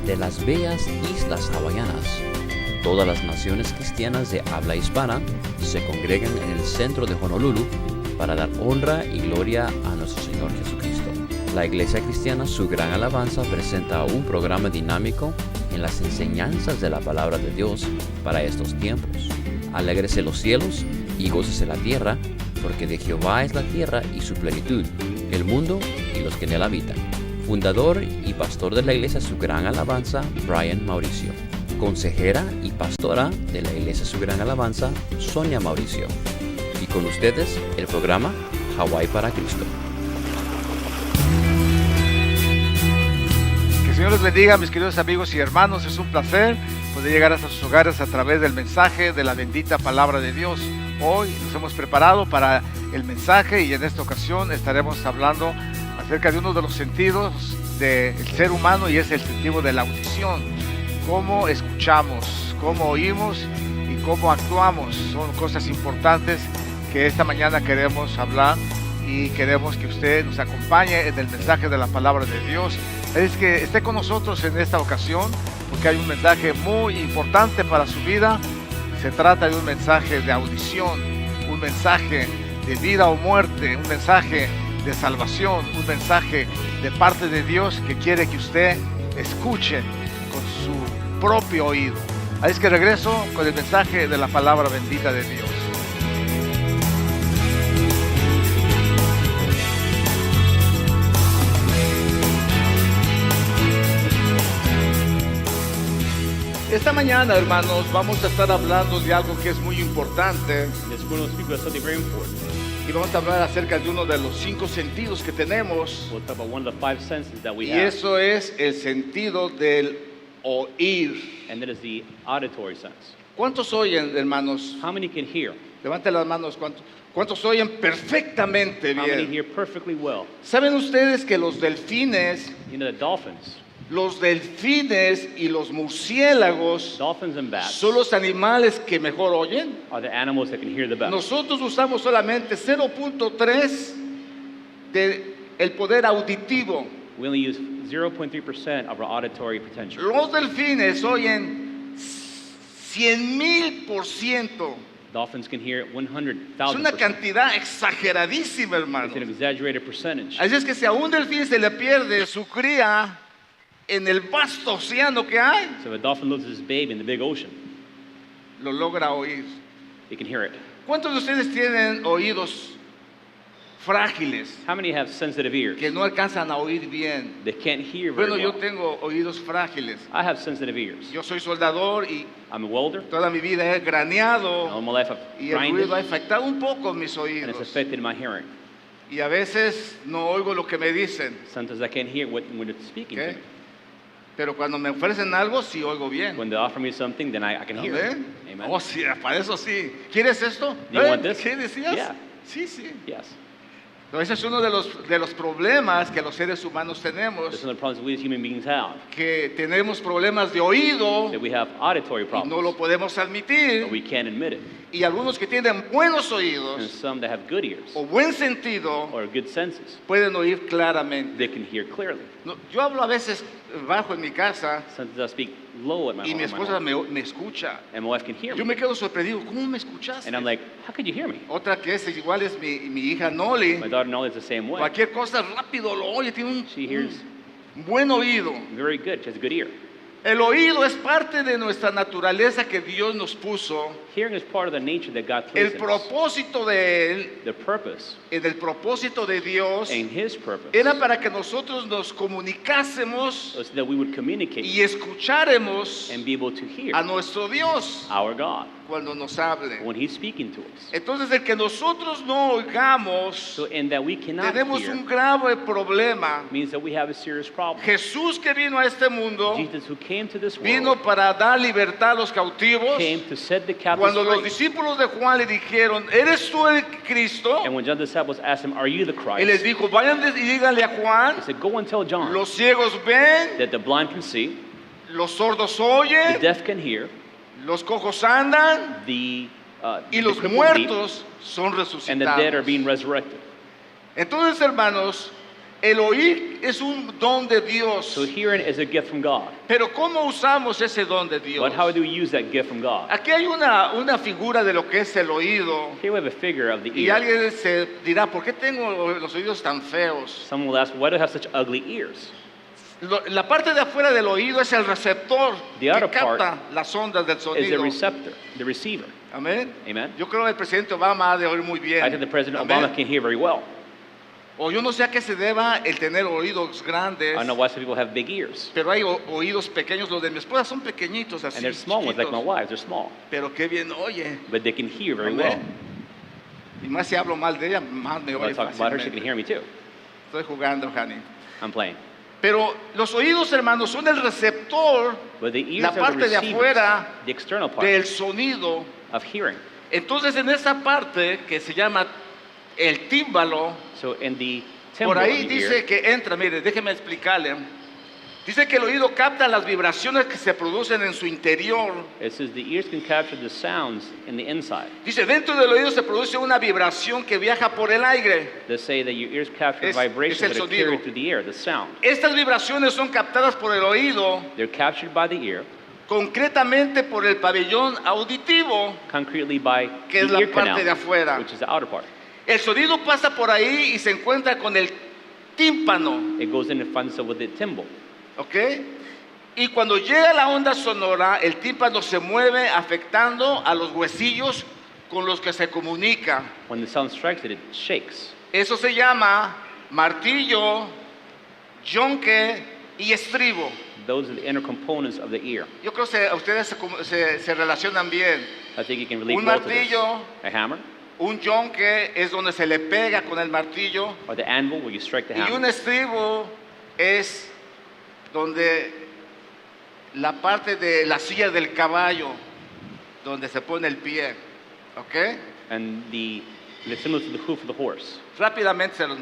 de las bellas islas hawaianas. Todas las naciones cristianas de habla hispana se congregan en el centro de Honolulu para dar honra y gloria a nuestro Señor Jesucristo. La Iglesia Cristiana Su Gran Alabanza presenta un programa dinámico en las enseñanzas de la Palabra de Dios para estos tiempos. Alégrese los cielos y gócese la tierra, porque de Jehová es la tierra y su plenitud, el mundo y los que en él habitan. Fundador y pastor de la Iglesia Su Gran Alabanza, Brian Mauricio. Consejera y pastora de la Iglesia Su Gran Alabanza, Sonia Mauricio. Y con ustedes, el programa Hawái para Cristo. Que el Señor les bendiga, mis queridos amigos y hermanos. Es un placer poder llegar hasta sus hogares a través del mensaje de la bendita palabra de Dios. Hoy nos hemos preparado para el mensaje y en esta ocasión estaremos hablando acerca de uno de los sentidos del ser humano, y es el sentido de la audición. Cómo escuchamos, cómo oímos y cómo actuamos. Son cosas importantes que esta mañana queremos hablar y queremos que usted nos acompañe en el mensaje de la palabra de Dios. Es que esté con nosotros en esta ocasión porque hay un mensaje muy importante para su vida. Se trata de un mensaje de audición, un mensaje de vida o muerte, un mensaje de salvación, un mensaje de parte de Dios que quiere que usted escuche con su propio oído. Así es que regreso con el mensaje de la palabra bendita de Dios. Esta mañana, hermanos, vamos a estar hablando de algo que es muy importante. This one will speak about something very important. Y vamos a hablar acerca de uno de los 5 sentidos que tenemos. We'll talk about one of the 5 senses that we Y have, eso es el sentido del oír. and that is the auditory sense. ¿Cuántos oyen, hermanos? How many can hear? Levanten las manos. ¿Cuántos oyen perfectamente How many bien? hear perfectly well? ¿Saben ustedes que los delfines You know, the dolphins y los murciélagos and bats son los animales que mejor oyen? are the animals that can hear the best. Nosotros usamos solamente 0.3 del poder auditivo. We only use 0.3% of our auditory potential. Los delfines oyen 100,000%. Dolphins can hear Es una 100,000%. cantidad exageradísima, hermano. It's an exaggerated percentage. Así es que si a un delfín se le pierde su cría en el vasto océano que hay, So if a dolphin loses his baby in the big ocean, lo logra oír. they can hear it. ¿Cuántos de ustedes tienen oídos frágiles How many have sensitive ears? que no alcanzan a oír bien? They can't hear very Bueno, yo well. tengo oídos frágiles. I have sensitive ears. Yo soy soldador y I'm a welder. toda mi vida he graneado All my life I've y el grinded, ruido ha afectado un poco mis and it's oídos. affected my hearing. Y a veces no oigo lo que me dicen, Sometimes I can't hear when it's speaking ¿ok? to me. Pero cuando me ofrecen algo, sí oigo bien. When they offer me something, then I can hear it. ¿Amén? Amen. Oh, sí, para eso sí. ¿Quieres esto? Do you want this? ¿Qué decías? Yeah. Sí, sí. Yes. Ese es uno de los problemas que los seres humanos tenemos, That's one of the problems we as human beings have. que tenemos problemas de oído That we have auditory y no lo problems, podemos but admitir. we can't admit it. Y algunos que tienen buenos And oídos some that have good ears o buen sentido or good senses, pueden oír claramente. they can hear clearly. No, yo hablo a veces bajo en mi casa Sometimes I speak low at my y mi home, esposa me escucha. and my wife can hear Yo me. me quedo sorprendido. ¿Cómo me escuchaste? And I'm like, how could you hear me? Otra que es igual es mi hija Noli. My daughter Nolly is the same way. Cualquier cosa rápido lo oye, tiene She hears un buen oído. very good. She has a good ear. El oído es parte de nuestra naturaleza que Dios nos puso. Hearing is part of the nature that God El placed in us. propósito de Él, The purpose en el propósito de Dios, and His purpose era para que nosotros nos comunicásemos was that we would communicate y escucháramos and be able to hear a nuestro Dios our God cuando nos hable. when He's speaking to us. Entonces, el que nosotros no oigamos, So, and that we cannot tenemos hear un grave problema. means that we have a serious problem. Jesús, que vino a este mundo, Jesus, who came to this vino world, para dar libertad a los cautivos. came to set the captives Cuando los free. discípulos de Juan le dijeron, ¿eres tú el Cristo? And when John's disciples asked him, "Are you the Él les Christ?" dijo, vayan y díganle a He Juan, said, "Go and tell John los ciegos ven, that the blind can see, los sordos the oyen, deaf can hear, los cojos andan the y los crippled leap, muertos son and the dead are resucitados. being resurrected." Entonces, hermanos, el oír es un don de Dios. So hearing is a gift from God. Pero ¿cómo usamos ese don de Dios? But how do we use that gift from God? Aquí hay una figura de lo que es el oído. Here we have a figure of the Y ear. alguien se dirá, ¿por qué tengo los oídos tan feos? Someone will ask, why do I have such ugly ears? La parte de afuera del oído es el receptor The que outer part capta las ondas del Is the sonido. receptor, the receiver. Amén. Amen. Yo creo que el presidente Obama ha de oír muy bien. I think the President Amén. Obama can hear very well. O yo no sé a qué se deba el tener oídos grandes, I don't know why some people have big ears. pero hay oídos pequeños. Los de mi esposa son pequeñitos, así And they're small ones, like my chiquitos. wives, they're small. Pero qué bien oye. But they can hear very Amén. well. Y más si hablo mal de ella, más me When I oye talk about her, she can fácilmente. hear me too. Estoy jugando, honey. I'm playing. Pero los oídos, hermanos, son el receptor But the ears La are the parte de receivers, afuera the external part del sonido. of hearing. Entonces, en esa parte que se llama el tímbalo, So in the por timbre of ahí the dice ear, que entra, mire, déjeme explicarle. Dice que el oído capta las vibraciones que se producen en su interior. it says the ears can capture the sounds in the inside. Dice, dentro del oído se produce una vibración que viaja por el aire. They say that your ears capture Es el vibrations that are sonido. carried through the air, the sound. Estas vibraciones son captadas por el oído, They're captured by the ear, concretamente por el pabellón auditivo, concretely by que es the la ear parte canal, de afuera. which is the outer part. El sonido pasa por ahí y se encuentra con el tímpano, It goes in and finds itself with the timbal. ¿ok? Y cuando llega la onda sonora, el tímpano se mueve afectando a los huesillos con los que se comunica. When the sound strikes it, it shakes. Eso se llama martillo, yunque y estribo. Those are the inner components of the ear. Yo creo que ustedes se relacionan bien. I think you can relate Un well to this. martillo. A hammer, Un yunque es donde se le pega con el martillo. or the anvil where you strike the Y un hammer. estribo es donde la parte de la silla del caballo, donde se pone el pie. ¿Ok? And the similar to the hoof of the horse. Rápidamente se los...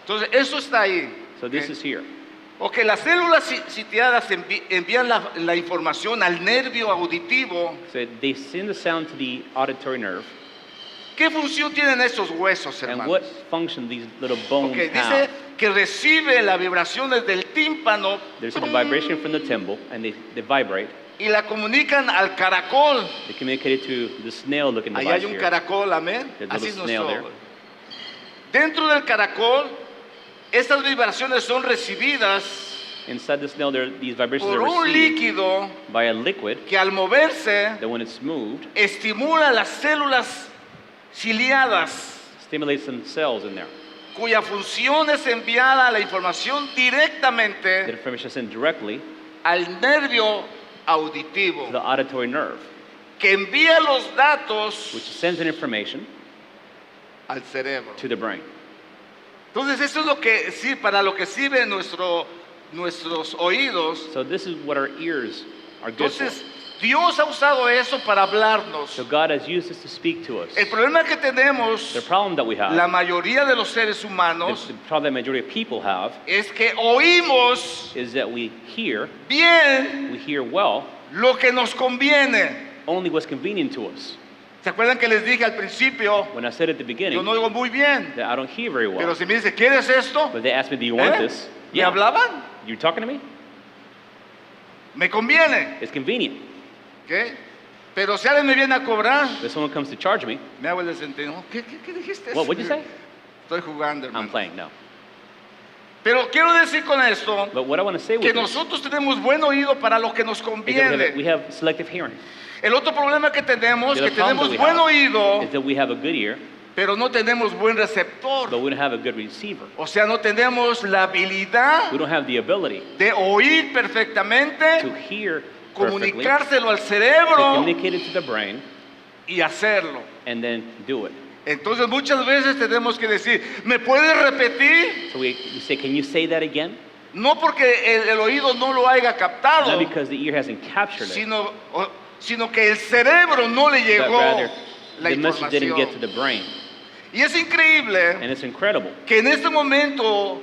Entonces, eso está ahí. So this ¿ok? is here. Ok, las células sitiadas envían la información al nervio auditivo. So they send the sound to the auditory nerve. ¿Qué función tienen esos huesos, And hermanos? what function these little bones Ok, dice have? que recibe las vibraciones del tímpano There's a vibration from the timbal, and they vibrate. y la comunican al caracol. They communicate it to the snail-looking Ahí device hay un here. caracol, amén. There's a Así es little snail nuestro. there. Dentro del caracol, estas vibraciones son recibidas Inside the snail, these vibrations por are un received líquido by a liquid que al moverse that, when it's moved, estimula las células ciliadas, stimulates some cells in there. cuya función es enviar la información The directamente information is sent directly al nervio to auditivo, the auditory nerve, que envía los datos which sends an information al cerebro. to the brain. Entonces, eso es lo que sí, para lo que sirven nuestros oídos. So this is what our ears are good for. Entonces, Dios ha usado eso para hablarnos. So God has used this to speak to us. El problema que tenemos, The problem that we have, la mayoría de los seres humanos, the problem that the majority of people have, es que oímos is that we hear bien well, lo que nos conviene. only what's convenient to us. ¿Se acuerdan que les dije al principio? When I said at the Yo beginning no oigo muy bien. that I don't hear very Pero well, si me dice, ¿quieres esto? but they asked me, do you want ¿Eh? this? ¿Me hablaban? You talking to me? Me conviene. It's convenient. ¿Ok? Pero si alguien me viene a cobrar, But someone comes to charge me, me hago el desentendido. ¿Qué dijiste? what would you say? Estoy jugando, I'm hermano. playing, no. Pero quiero decir con esto But what I want to say que with this nosotros tenemos buen oído para lo que nos is that conviene. we have selective hearing. El otro problema que tenemos The es que other problem tenemos that we buen have oído, is that we have a good ear, pero no tenemos buen receptor. but we don't have a good receiver. O sea, no tenemos la habilidad We don't have the ability de oír to perfectamente, hear perfectly, to comunicárselo al cerebro communicate it to the brain, y hacerlo. and then do it. Entonces muchas veces tenemos que decir, ¿me puedes repetir? So we say, can you say that again? No porque el oído no lo haya Not captado, because the ear hasn't captured it, sino que el cerebro no le but llegó rather la the message didn't get to información. the brain. Y es increíble And it's incredible que en este momento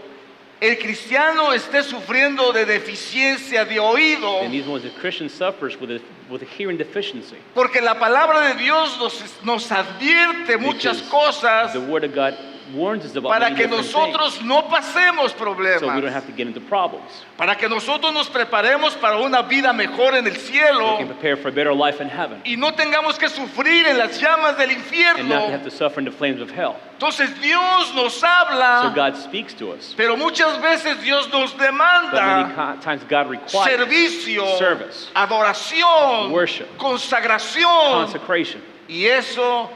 el cristiano esté sufriendo de deficiencia de oído, in these ones the Christian suffers with a hearing deficiency. porque la palabra de Dios nos advierte muchas Because cosas the Word of God warns us about para many que different nosotros no pasemos things, so we don't problemas, have to get into problems. para que nosotros nos preparemos para una vida mejor en el So we cielo can prepare for a better life in heaven y no tengamos que sufrir en las llamas del and not to infierno. have to suffer in the flames of hell. Entonces Dios nos So habla, God speaks to us, pero muchas veces Dios nos but many demanda times God requires servicio, service, adoración, worship, consagración, consecration, y eso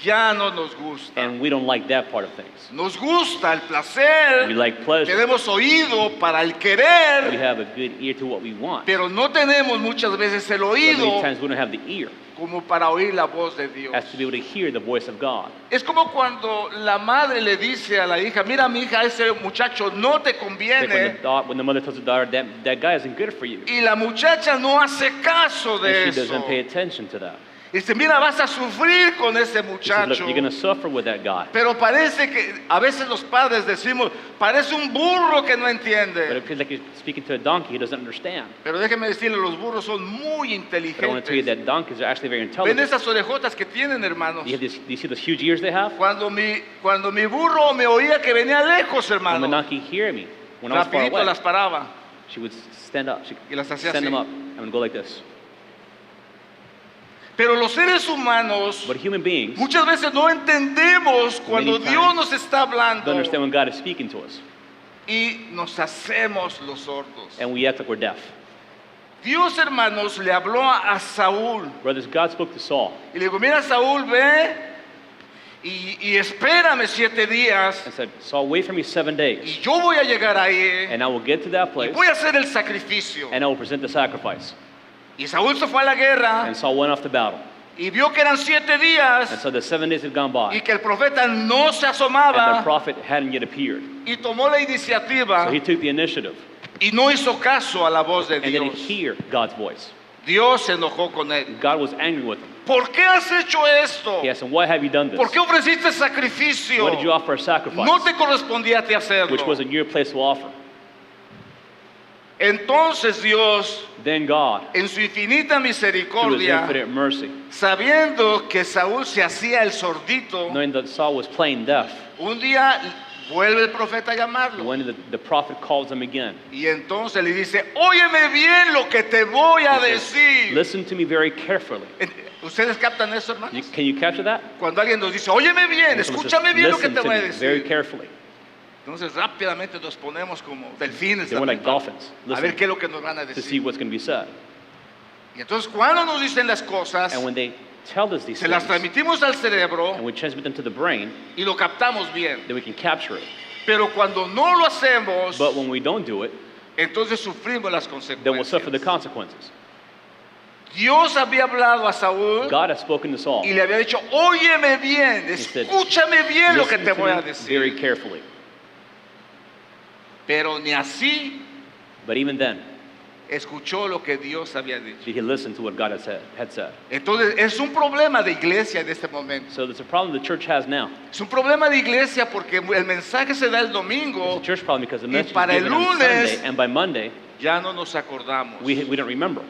ya no nos gusta. and we don't like that part of things. Nos gusta el We placer, like pleasure. tenemos oído para el We querer, have a good ear to what we want. pero no tenemos muchas veces el But many oído times we don't have the ear como para oír la voz de Dios. as to be able to hear the voice of God. Es como cuando la madre le dice a la hija, mira mi hija, ese muchacho no te Like conviene, when the mother tells the daughter that guy isn't good for you, y la muchacha no hace caso de and she eso. doesn't pay attention to that. Dice, mira, vas a sufrir con ese She says, muchacho. look, you're going to suffer with that guy. Pero parece que a veces los padres decimos, parece un burro que no But entiende. it feels like you're speaking to a donkey, he doesn't understand. Pero déjeme decirle, los burros son muy But I want to tell you inteligentes. that donkeys are actually very Ven intelligent. esas orejotas que tienen, hermanos. Do you see those huge ears they have? Cuando mi burro me oía que venía lejos, When the hermano, donkey hear me, when I was far rapidito away, las paraba. she would stand up. She Y las hacía stand them así. up and would go like this. Pero los seres humanos But human beings muchas veces no entendemos cuando Many times Dios nos está don't hablando understand when God is speaking to us, y nos hacemos los sordos. and we act like we're deaf. Dios, hermanos, le habló a Saúl Brothers, God spoke to Saul y le dijo, mira Saúl, ve y espérame 7 días and said, Saul, wait for me 7 days, y yo voy a llegar ahí and I will get to that y place, voy a hacer el sacrificio. and I will present the sacrifice. Y Saúl se fue a la guerra And Saul went off to battle. y vio que eran 7 And días so the 7 days had gone by, y que el profeta no se and the asomaba prophet hadn't yet appeared. y tomó la iniciativa So he took the initiative, y no hizo caso a la voz de and didn't Dios. hear God's voice. Dios se enojó con él. God was angry with him. ¿Por qué has hecho esto? He asked him, why have you done this? ¿Por qué ofreciste sacrificio? Why did you offer a sacrifice, No te correspondía a ti which hacerlo. wasn't your place to offer? Entonces Dios, Then God, en su infinita through his misericordia, infinite mercy, sabiendo que Saúl se hacía el sordito, knowing that Saul was playing deaf, un día vuelve el profeta a llamarlo. when the prophet calls him again, Y entonces le dice, óyeme bien lo que te voy a he says, decir. listen to me very carefully. ¿Ustedes captan eso, hermanos? Can you capture that? Cuando alguien nos dice, óyeme bien, When someone escúchame says, bien lo que listen te to voy a me very decir. carefully. Entonces rápidamente nos ponemos como delfines Then we're like dolphins, a ver qué es listen lo que nos van a to see decir. what's going to be said. Y entonces cuando nos dicen las cosas, And when they tell us these se las things, transmitimos al cerebro and we transmit them to the brain, y lo captamos bien. then we can capture it. Pero cuando no lo hacemos, But when we don't do it, entonces sufrimos las then we'll suffer the consecuencias. consequences. Dios había hablado a Saúl God has spoken to Saul. y le había dicho, óyeme bien, said, escúchame bien lo que Listen te to voy a me very decir. carefully. Pero ni así But even then, escuchó lo que Dios había dicho. did he listen to what God had said? Entonces es un problema de iglesia en este momento. So there's a problem the church has now. Es un problema de iglesia porque el mensaje se da el It's domingo a church problem because the Y message is para el given on lunes- Sunday, and by Monday, ya no nos acordamos. we don't remember.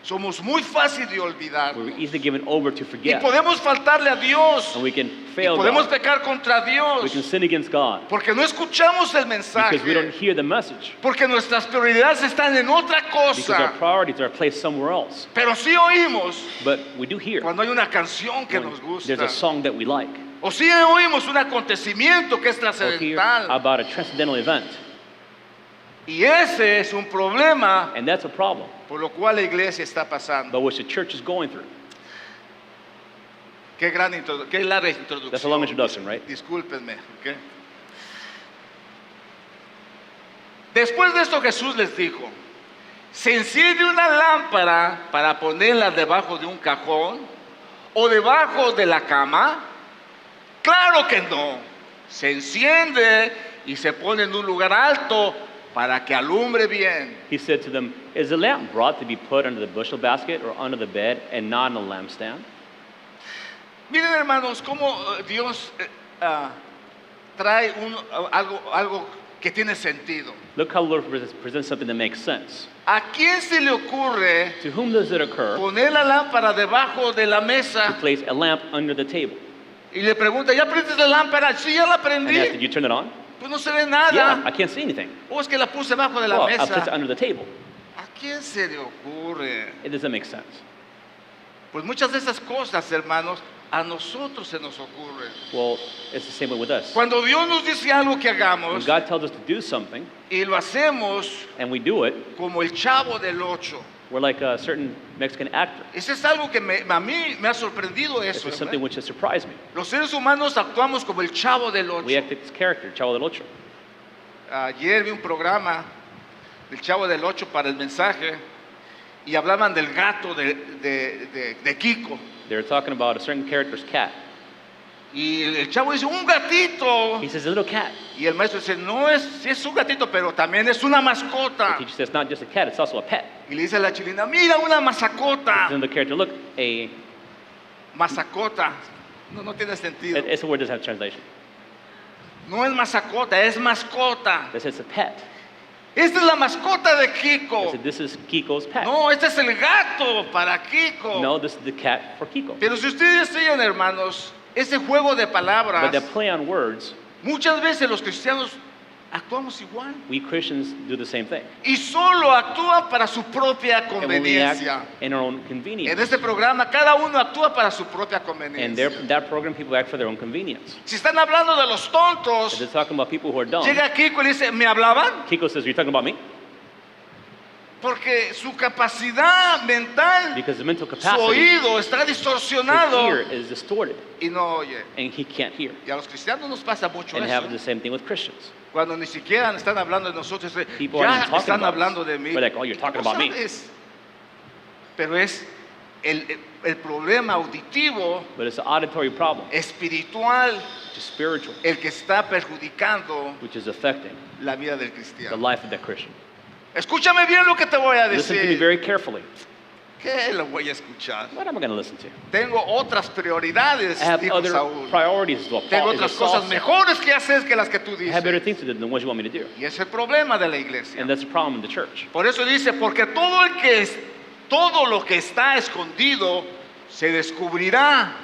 Somos muy fácil de olvidar. We're easily given over to Y forget. podemos faltarle a Dios. And we can Y fail podemos God. pecar contra We Dios. can sin against God Porque no escuchamos el because we don't mensaje. hear the message. Porque nuestras prioridades están en otra Because our cosa. priorities are placed somewhere else. Pero sí oímos But we do hear cuando hay una canción que when nos gusta. there's a song that we like. O sí oímos un acontecimiento que es Or hear trascendental. about a transcendental event. Y ese es un problema And that's a problem, por lo cual la iglesia está pasando. but which the church is going through. Qué larga introducción. That's a long introduction, right? Discúlpenme. ¿Ok? Después de esto Jesús les dijo, ¿se enciende una lámpara para ponerla debajo de un cajón o debajo de la cama? Claro que no. Se enciende y se pone en un lugar alto para que alumbre bien. He said to them, is the lamp brought to be put under the bushel basket or under the bed and not on a lampstand? Miren, hermanos, cómo Dios trae algo que tiene sentido. Look how the Lord presents something that makes sense. ¿A quién se le ocurre To whom does it occur poner la lámpara debajo de la to mesa place a lamp under the table Y le pregunta, ¿ya prendiste la lámpara? Sí, ya la And prendí. ask, did you turn it on? Pues no se ve Yeah, nada. I can't see anything. O es que la puse bajo de la Well, I put it mesa. under the table. ¿A quién se le ocurre? It doesn't make sense. Pues muchas de esas cosas, hermanos, a nosotros se nos ocurren. Well, it's the same way with us. Cuando Dios nos dice algo que When hagamos God tells us to do something y lo hacemos and we do it, como el Chavo del Ocho. we're like a certain Mexican actor. Eso es algo que a mí me ha sorprendido This eso. is something ¿verdad? which has surprised me. Los seres humanos actuamos como el Chavo del We Ocho. act like this character, Chavo del Ocho. Ayer vi un programa del Chavo del Ocho para el mensaje y hablaban del gato de Kiko. They were talking about a certain character's cat. Y el chavo dice, un gatito. He says, a little cat. Y el maestro dice, no es, sí es un gatito, pero también es una The mascota. teacher says, not just a cat, it's also a pet. Y le dice a la chilena, mira una masacota. Then the character, look, Masacota. No tiene sentido. it's a word that doesn't have translation. No es masacota, es mascota. They said it's a pet. Esta es la mascota de They Kiko. said, this is Kiko's pet. No, este es el gato para Kiko. No, this is the cat for Kiko. Pero si ustedes siguen, hermanos, ese juego de But palabras, that play on words, muchas veces los cristianos actuamos igual. we Christians do the same thing. Y solo actúa para su propia And when we act conveniencia. in our own En convenience. este programa, cada uno actúa para su propia And conveniencia. that program, people act for their own convenience. Si están hablando de los If tontos, they're talking about people who are dumb, llega Kiko y le dice, ¿me hablaban? Kiko says, you're talking about me? Porque su capacidad mental, Because the mental su capacity, oído está his distorsionado ear is distorted, y no oye. and he can't hear. Y a los cristianos nos pasa mucho And it eso. happens the same thing with Christians. Cuando ni siquiera están hablando de nosotros, People aren't ya even talking están about hablando us. de mí. They're like, oh, you're talking ¿Cómo about me. sabes? Pero es el problema auditivo, But it's an auditory problem, espiritual, which is spiritual, el que está perjudicando which is affecting la vida del the cristiano. life of that Christian. Escúchame bien lo que te voy a Listen to me decir. very carefully. ¿Qué lo voy a escuchar? What am I going to listen to? Tengo otras prioridades, I have dijo other Saúl. priorities as well. Tengo Paul is a otras Saul cosas said. mejores que hacer que las que tú I have better dices. things to do than what you want me to do. Y es el problema de la iglesia. And that's the problem in the church. Por eso dice, porque todo lo que está escondido se descubrirá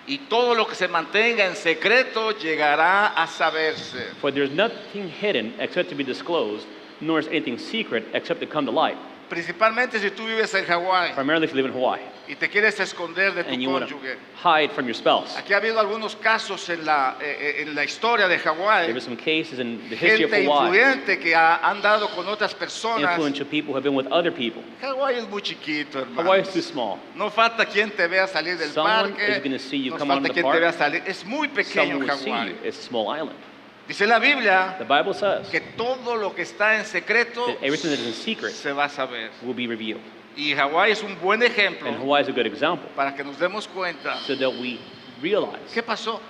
y todo lo que se mantenga en secreto llegará a saberse. For there's nothing hidden except to be disclosed, nor is anything secret except to come to light. Principalmente si tú vives en Hawái Primarily if you live in Hawaii y te quieres esconder de tu and you want to cónyuge. hide from your spouse. Aquí ha habido algunos casos en la historia de There Hawái, were some cases in the history of gente Hawaii, influyente que han dado con otras personas. influential people who have been with other people. Hawái es muy chiquito, hermano. Hawaii is too small. No falta quien te vea salir del Someone parque. is gonna see you No come out falta of the quien te vea park. salir. Es muy pequeño Someone will see Hawái. you. It's a small island. Dice la Biblia The Bible says que todo lo que está en secreto that everything that is in secret se va a saber. will be revealed. Y Hawái es un buen ejemplo And Hawaii is a good example para que nos demos cuenta. so that we realize ¿Qué pasó?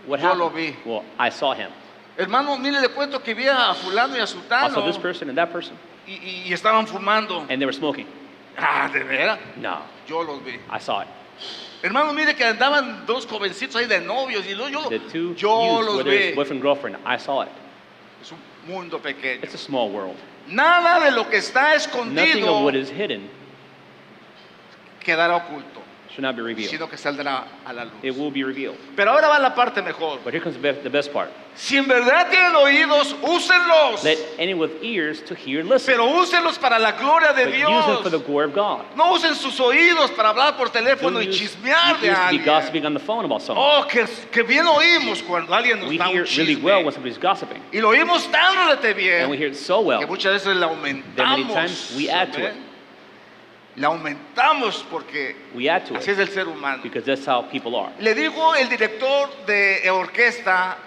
what Yo lo happened. vi. Well, I saw him. Hermano, mire, le cuento que vi a fulano y a I saw sultano this person and that person, y estaban fumando. and they were smoking. Ah, ¿de veras? No, Yo los vi. I saw it. Hermano, mire que andaban dos jovencitos ahí de novios y The two yo youths, los whether it's vi. boyfriend, girlfriend, I saw it. Es un mundo pequeño. It's a small world. Nada de lo que está Nothing of escondido what is hidden quedará oculto, should not be revealed. sino que saldrá a la luz. It will be revealed. Pero ahora va la parte mejor. But here comes the best part. Si en verdad tienen oídos, úsenlos. Let any with ears to hear listen, Pero úsenlos para la gloria de but use them for the Dios. glory of God. No usen sus oídos para hablar por teléfono y Don't use chismear de your ears to be alguien. gossiping on the phone about someone. Oh, que bien oímos cuando alguien nos We da hear un really well when chisme. somebody's gossiping, Y lo oímos tan rete and we bien hear it so well que muchas veces la that many aumentamos. times we add to it. ¿saben? La aumentamos porque We add to así es it el ser humano. because that's how people are. Le dijo el director de orquesta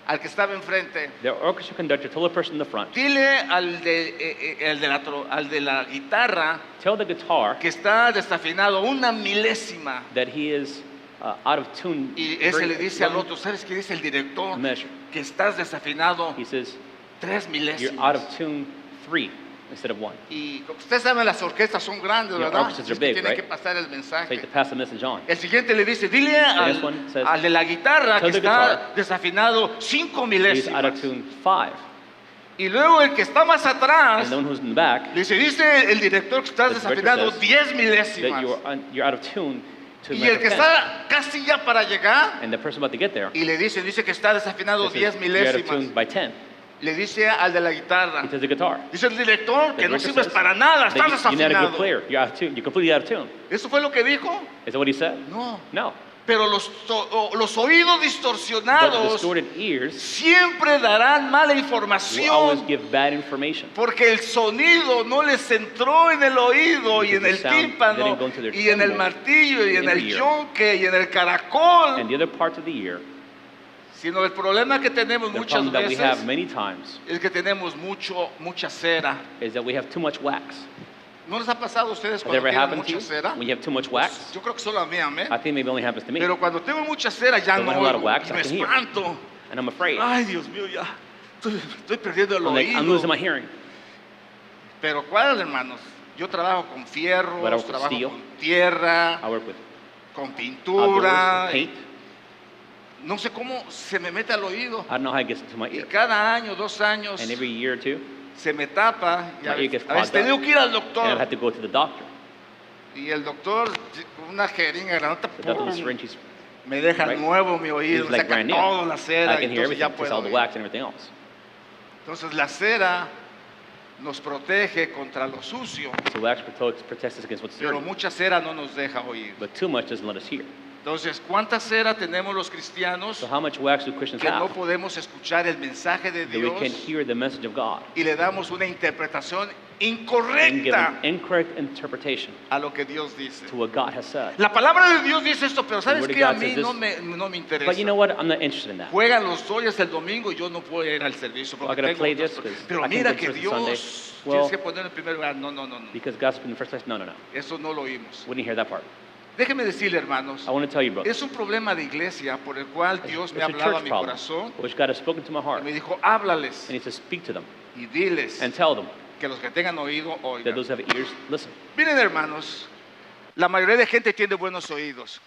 al que estaba enfrente, The orchestra conductor told the person in the front, dile al de la guitarra tell the guitar que está desafinado una milésima. that he is out of tune. Y ese very le dice al one otro, ¿sabes qué dice el director? measure. Que estás desafinado He says, 3 you're out of milésimas. tune 3 instead of 1. Y como ustedes saben, las orquestas son grandes, Yeah, ¿verdad? orchestras are Es que big, tienen right? que pasar el So you mensaje. have to pass the message on. El siguiente le dice, dile next one says, al de la guitarra que tell the está guitar desafinado 5 He's out of milésimas. tune 5. Y luego el que está más atrás, And the one who's in the back, le dice el director que está The director desafinado says 10 that milésimas. you're out of tune to Y el que repent. está casi ya para llegar, And the person about to get there, y le dice que está desafinado says, 10 "You're out of milésimas. tune by 10." Le dice al de la guitarra, He tells the guitar. dice el director que The no director sirves says para nada, that estás you're not a good desafinado. player. You're out of tune. You're completely out of tune. ¿Eso fue lo que dijo? Is that what he said? No. No. Pero los oídos But the distorsionados distorted ears siempre darán mala will always información give bad information. porque el sonido no les entró en el oído y en el Because the sound tímpano didn't go into their y en el temple, martillo y en in el the ear. yunque y en el caracol, And the other parts of the ear, sino el problema que tenemos the muchas problem that we veces have many times es que tenemos mucha cera. is that we have too much wax. ¿No les ha pasado a ustedes Has that cuando ever tienen happened to mucha you? cera? When you have too much wax? Yo creo que solo a mí, amén. I think maybe it only happens to me. Pero cuando tengo mucha cera ya But no when I have a lot of oigo, wax, y I me can hear. espanto. And I'm afraid. Ay, Dios mío, ya estoy perdiendo el I'm like, I'm losing oído. my hearing. Pero ¿cuál, hermanos? Yo trabajo con But I fierros, work with trabajo steel. con tierra, I work with con outdoors, pintura. with paint. No sé cómo se me mete al oído. I don't know how it gets into my Y ear. cada año, 2 años, And every year or two, se me tapa. Y my ear gets a veces clogged tengo up. que ir al And I doctor. have to go to the doctor. Y el doctor, una jeringa granota, The doctor with a syringe, he's me deja Right. nuevo mi oído, It's me like saca brand new. toda la cera. I can Y hear entonces ya everything, just puedo all the oír. wax and everything else. Entonces la cera nos protege contra lo sucio, So wax protects us against what's pero dirty. mucha cera no nos deja oír. But too much doesn't let us hear. Entonces, ¿cuánta cera tenemos los cristianos So how much wax do Christians que no have podemos escuchar el mensaje de that we can Dios hear the message of God y le damos una interpretación and give incorrecta an incorrect interpretation a lo que Dios dice? to what God has said? La palabra de Dios dice esto, pero ¿sabes Word of qué? A God mí says no this. me interesa. But you know what? I'm not interested in that. Juegan los Dodgers el domingo y yo no puedo ir al servicio I porque gotta tengo play otras this cosas. 'cause Pero I can't mira go to que church on Dios Sunday. tienes Well, que poner en primer lugar. No. Because God's been in the first place? No. Eso no lo oímos. We didn't hear that part. Déjeme decirle, hermanos, I want to tell you, brother. es un problema de iglesia por el cual Dios me ha It's a hablado a church mi problem, corazón which God has spoken to my y heart. me dijo, háblales And He says, speak to them y diles and tell them que los que tengan oído that oigan. those who have ears, listen. Miren, hermanos, la mayoría de gente tiene buenos oídos.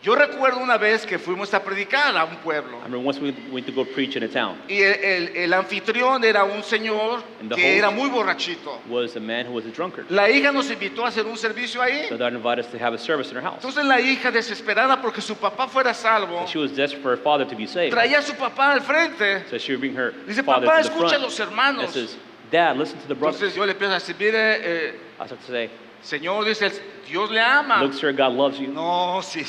Yo recuerdo una vez que fuimos a predicar a un pueblo I remember once we went to go preach in a town. y el anfitrión era un señor And the que host era muy borrachito. Was a man who was a drunkard. La hija nos invitó a hacer un servicio ahí. So they invited us to have a service in her house. Entonces la hija, desesperada porque su papá fuera salvo, And she was desperate for her father to be saved. traía a su papá al frente. So she would bring her Dice, father papá, to the escucha a front. los And hermanos. says, Dad, listen to the brothers. Entonces yo le empiezo a decir, mire, I start to say, Señor, dice, Dios le ama. look, sir, God loves you. No, sí,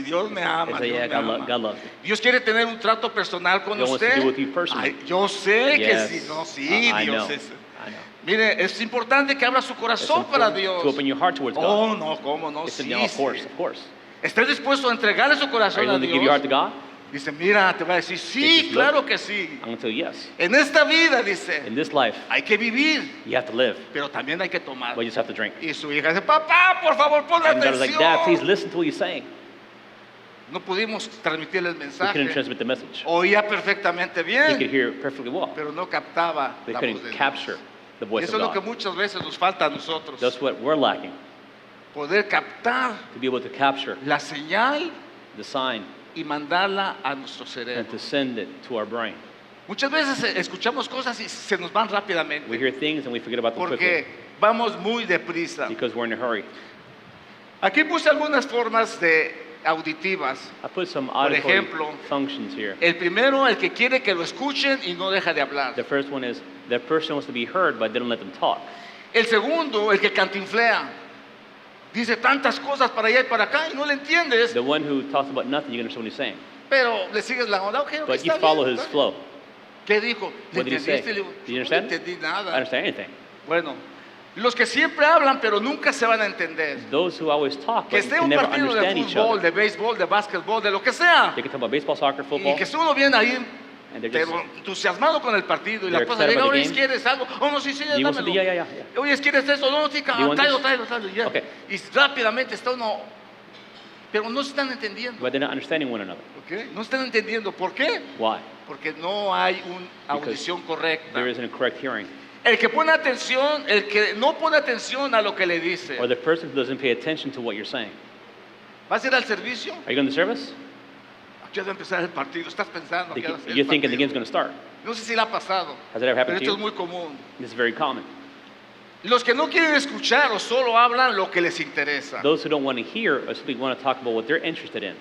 Dios me ama. I say, Dios yeah, me ama. God loves you. Dios quiere tener un trato personal con God wants to usted. deal with you personally. Ay, yo sé que Yes, sí, no, sí, I Dios know. es. I know. Mire, es importante que abra su It's corazón para important Dios. to open your heart towards God. Oh, no, cómo no, It's sí, of sí. course, of course. ¿Está dispuesto a entregarle su Are corazón you a willing to give your heart to Dios? God? Dice, mira, te va a decir, This sí, is claro love. que sí. I'm going to tell you yes. En esta vida, dice, In this life, hay que vivir, you have to live, pero también hay que tomar. but you just have to drink. Y su hija dice, papá, por favor, pon And God was like, Dad, please atención. listen to what you're saying. No pudimos transmitirle el We couldn't mensaje. transmit the message. Oía perfectamente He bien, could hear it perfectly well. pero no captaba They la voz de couldn't Dios. capture the Y voice eso of es lo que God. muchas veces nos falta a nosotros. That's what we're lacking, Poder captar to be able to capture la señal the sign y mandarla a nuestro and cerebro. to send it to our brain. Muchas veces escuchamos cosas y se nos van We rápidamente hear things and we forget about them quickly porque vamos muy deprisa. because we're in a hurry. Aquí puse algunas formas auditivas. I put some Por auditory ejemplo, functions here. El primero, el que quiere que lo escuchen y no deja de hablar. The first one is the person wants to be heard, but they don't let them talk. El segundo, el que cantinflea. Dice tantas cosas para allá y para acá y no le entiendes, The one who talks about nothing, you understand what he's saying, pero le sigues la onda. Ok, but you está follow bien, his está bien. flow. ¿Qué dijo? ¿Le What did he say? entendiste? Le digo, Did you no understand? entendí I nada. don't understand anything. Bueno, los que siempre hablan pero nunca se van a entender. Those who always talk, Que but esté can un never partido de understand each fútbol, other. de béisbol, de básquetbol, de lo que sea. They can talk about baseball, soccer, Y football, que esté uno bien ahí, and they're just, pero entusiasmado con el partido. Y la they're esposa excited llega, about the oye, game. ¿quieres algo? Oh, no, sí, sí, Do you want something? dámelo. Yeah. Oye, ¿quieres eso? No, sí, you want tráelo, this? tráelo, tráelo. Ya. Okay. Y rápidamente está uno, pero no se están entendiendo. But they're not understanding one another. ¿Ok? No están entendiendo. ¿Por qué? Why? Porque no hay una audición correcta. There isn't a correct hearing. El que pone atención, el que no pone atención a lo que le dice. Or the person who doesn't pay attention to what you're saying. ¿Vas a ir al servicio? Are you going to service? Aquí va a empezar el partido. Estás pensando que va a ser el You're thinking the partido. game's going to start. No sé si le ha pasado, Has it ever pero happened to esto es you? muy común. This is very common. Los que no quieren escuchar o solo hablan lo que les interesa. Those who don't want to hear or simply want to talk about what they're interested in.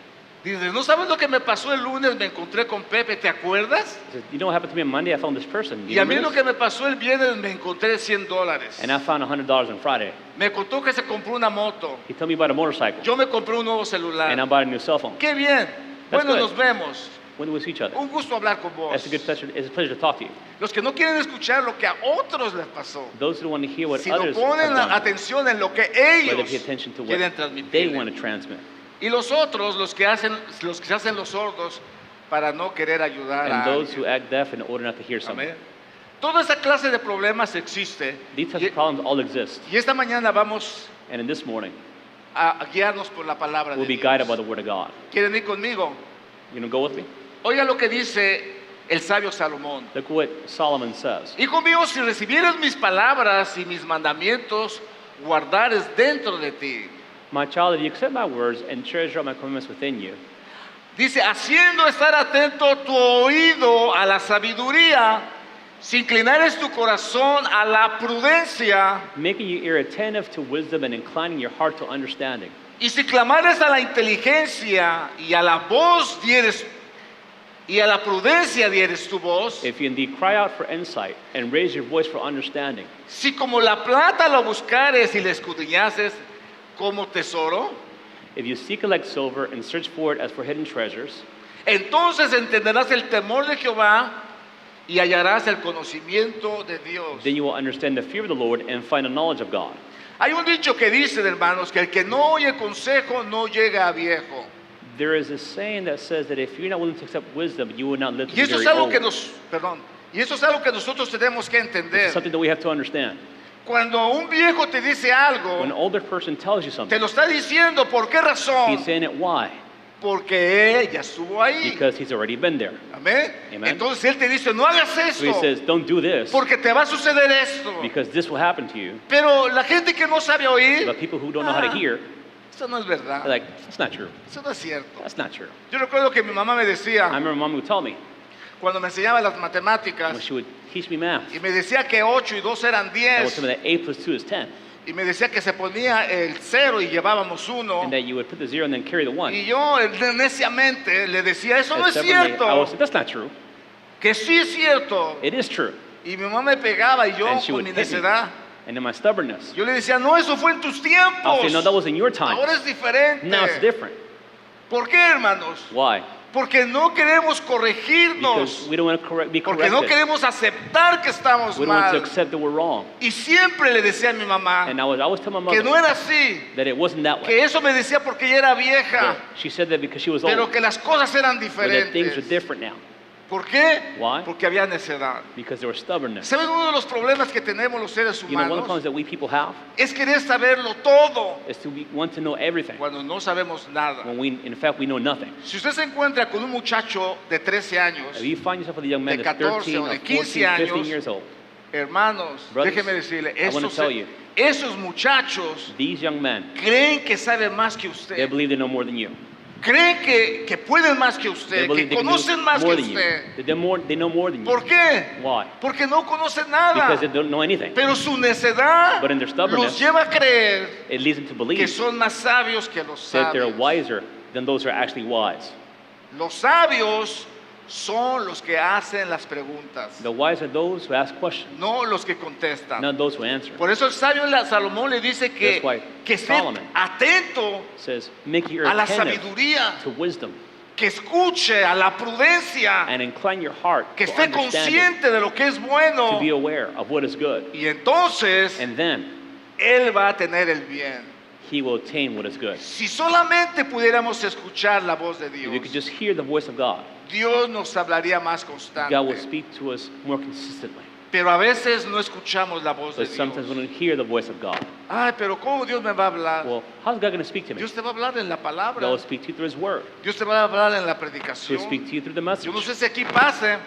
Dices, ¿no sabes lo que me pasó el lunes? Me encontré con Pepe, ¿te acuerdas? He says, you know what happened to me on Monday? I found this person. Y a mí lo que me pasó el viernes, me encontré $100. And I found $100 on Friday. Me contó que se compró una moto. He told me about a motorcycle. Yo me compré un nuevo celular. And I bought a new cell phone. ¡Qué bien! That's Bueno, good. nos vemos. When do we see each other? Un gusto hablar con vos. It's a pleasure to talk to you. Los que no quieren escuchar lo que a otros les pasó, Those who don't want to hear what si no others ponen have done, atención en lo que but they ellos pay attention to what quieren they want transmitir. to transmit. Y los otros, los que se hacen los sordos para no querer ayudar And a those who alguien. act deaf in order not to hear something. Amén. Toda esa clase de problemas existe. These types of problems all exist. Y esta mañana vamos And in this morning, a guiarnos por la palabra we'll de be guided by Dios. the Word of God. ¿Quieren ir conmigo? You gonna go with me? Oiga lo que dice el sabio Salomón. Look what Solomon says. Hijo mío, si recibieres mis palabras y mis mandamientos, guardares dentro de ti. My child, if you accept my words and treasure up my commandments within you, Dice, haciendo estar atento tu oído a la sabiduría, si inclinares tu corazón a la prudencia, making your ear attentive to wisdom and inclining your heart to understanding, y si clamares a la inteligencia y a la voz dieres, y a la prudencia dieres tu voz, if you indeed cry out for insight and raise your voice for understanding, si como la plata lo buscares y le escudriñases como tesoro, if you seek it like silver and search for it as for hidden treasures, entonces entenderás el temor de Jehová y hallarás el conocimiento de Dios. then you will understand the fear of the Lord and find the knowledge of God. Hay un dicho que dice, hermanos, que el que no oye consejo no llega a viejo. There is a saying that says that if you're not willing to accept wisdom, you will not live to Y be eso es very algo old. que y eso es algo que nosotros tenemos que This is entender. something that we have to understand. Cuando un viejo te dice algo, When an older person tells you te something, lo está diciendo, ¿por qué razón? he's saying it why? Porque él ya estuvo ahí. Because he's already been there. Amén. Amen. Entonces él te dice, no hagas So he esto, says, don't do this porque te va a suceder esto. because this will happen to you. Pero la gente que no sabe oír, But people who don't know how to hear, eso no es they're verdad. like, that's not true. Eso no es cierto. That's not true. Yo recuerdo que mi mamá me I decía, remember mom would tell me cuando me enseñaba las when matemáticas, she would teach me math. y me decía que 8 y 2 eran I would 10, tell me that 8 plus 2 is 10. y me decía que se ponía el 0 y llevábamos 1, And that you would put the 0 and then carry the 1. y yo neciamente le decía, eso no And es stubbornly, I would cierto, say, that's not true. que sí es cierto. It is true. Y mi mamá me pegaba y yo And she con would mi hit me. necedad, And in my stubbornness, yo le decía, no, eso fue en tus I'll tiempos, say, no, that was in your time. ahora es diferente. Now it's different. ¿Por qué, hermanos? Why? Porque no queremos Because corregirnos, we don't want to be porque no corrected. queremos aceptar que estamos We don't want to mal. accept that we're wrong. Y siempre le decía a mi mamá And I would always tell my que mother no era así, that it wasn't that way. que eso me decía porque ella era vieja, That she said that because she was pero old. que las cosas eran But that things are diferentes. different now. ¿Por qué? Why? Porque había necedad. Because there was stubbornness. ¿Saben uno de los problemas que tenemos los seres You know, one of the humanos? problems that we people have Es querer saberlo todo is to want to know everything cuando no sabemos nada. when we, in fact, we know nothing. Si usted se encuentra con un muchacho de 13 años, If you find yourself with a young man de that's 14 13 o or de 14, 15 años, 15 years old, hermanos, Brothers, déjeme decirle, I wanna tell you, esos muchachos these young men, creen que saben más que they usted. believe they know more than you. Creen que pueden más que They usted, believe que they can conocen do más que more than you. usted. They know more than you. ¿Por qué? Why? Porque no conocen nada. Because they don't know anything. Pero su necedad But in their stubbornness, los lleva a creer It leads them to que believe son más sabios que los that they're sabios. wiser than those who are actually wise. Los sabios son los que hacen las preguntas, The wise are those who ask questions, no los que contestan. not those who answer. Por eso el sabio Salomón le dice That's why que esté Solomon atento It says, make your ear a la attentive sabiduría, to wisdom que escuche a la prudencia, and incline your heart que to esté understanding, consciente de lo que es bueno. to be aware of what is good. Y entonces And then él va a tener el bien. he will attain what is good. Si solamente pudiéramos escuchar la voz de If you could Dios, just hear the voice of God, Dios nos hablaría más God will constante. speak to us more consistently. Pero a veces no escuchamos la voz de But sometimes we Dios. don't hear the voice of God. Ay, pero ¿cómo Dios me va a hablar? Well, how's God going to speak to me? Dios te va a hablar en la God palabra. will speak to you through His Word. Dios te va a hablar en la He predicación. will speak to you through the message. Yo no sé si aquí pase,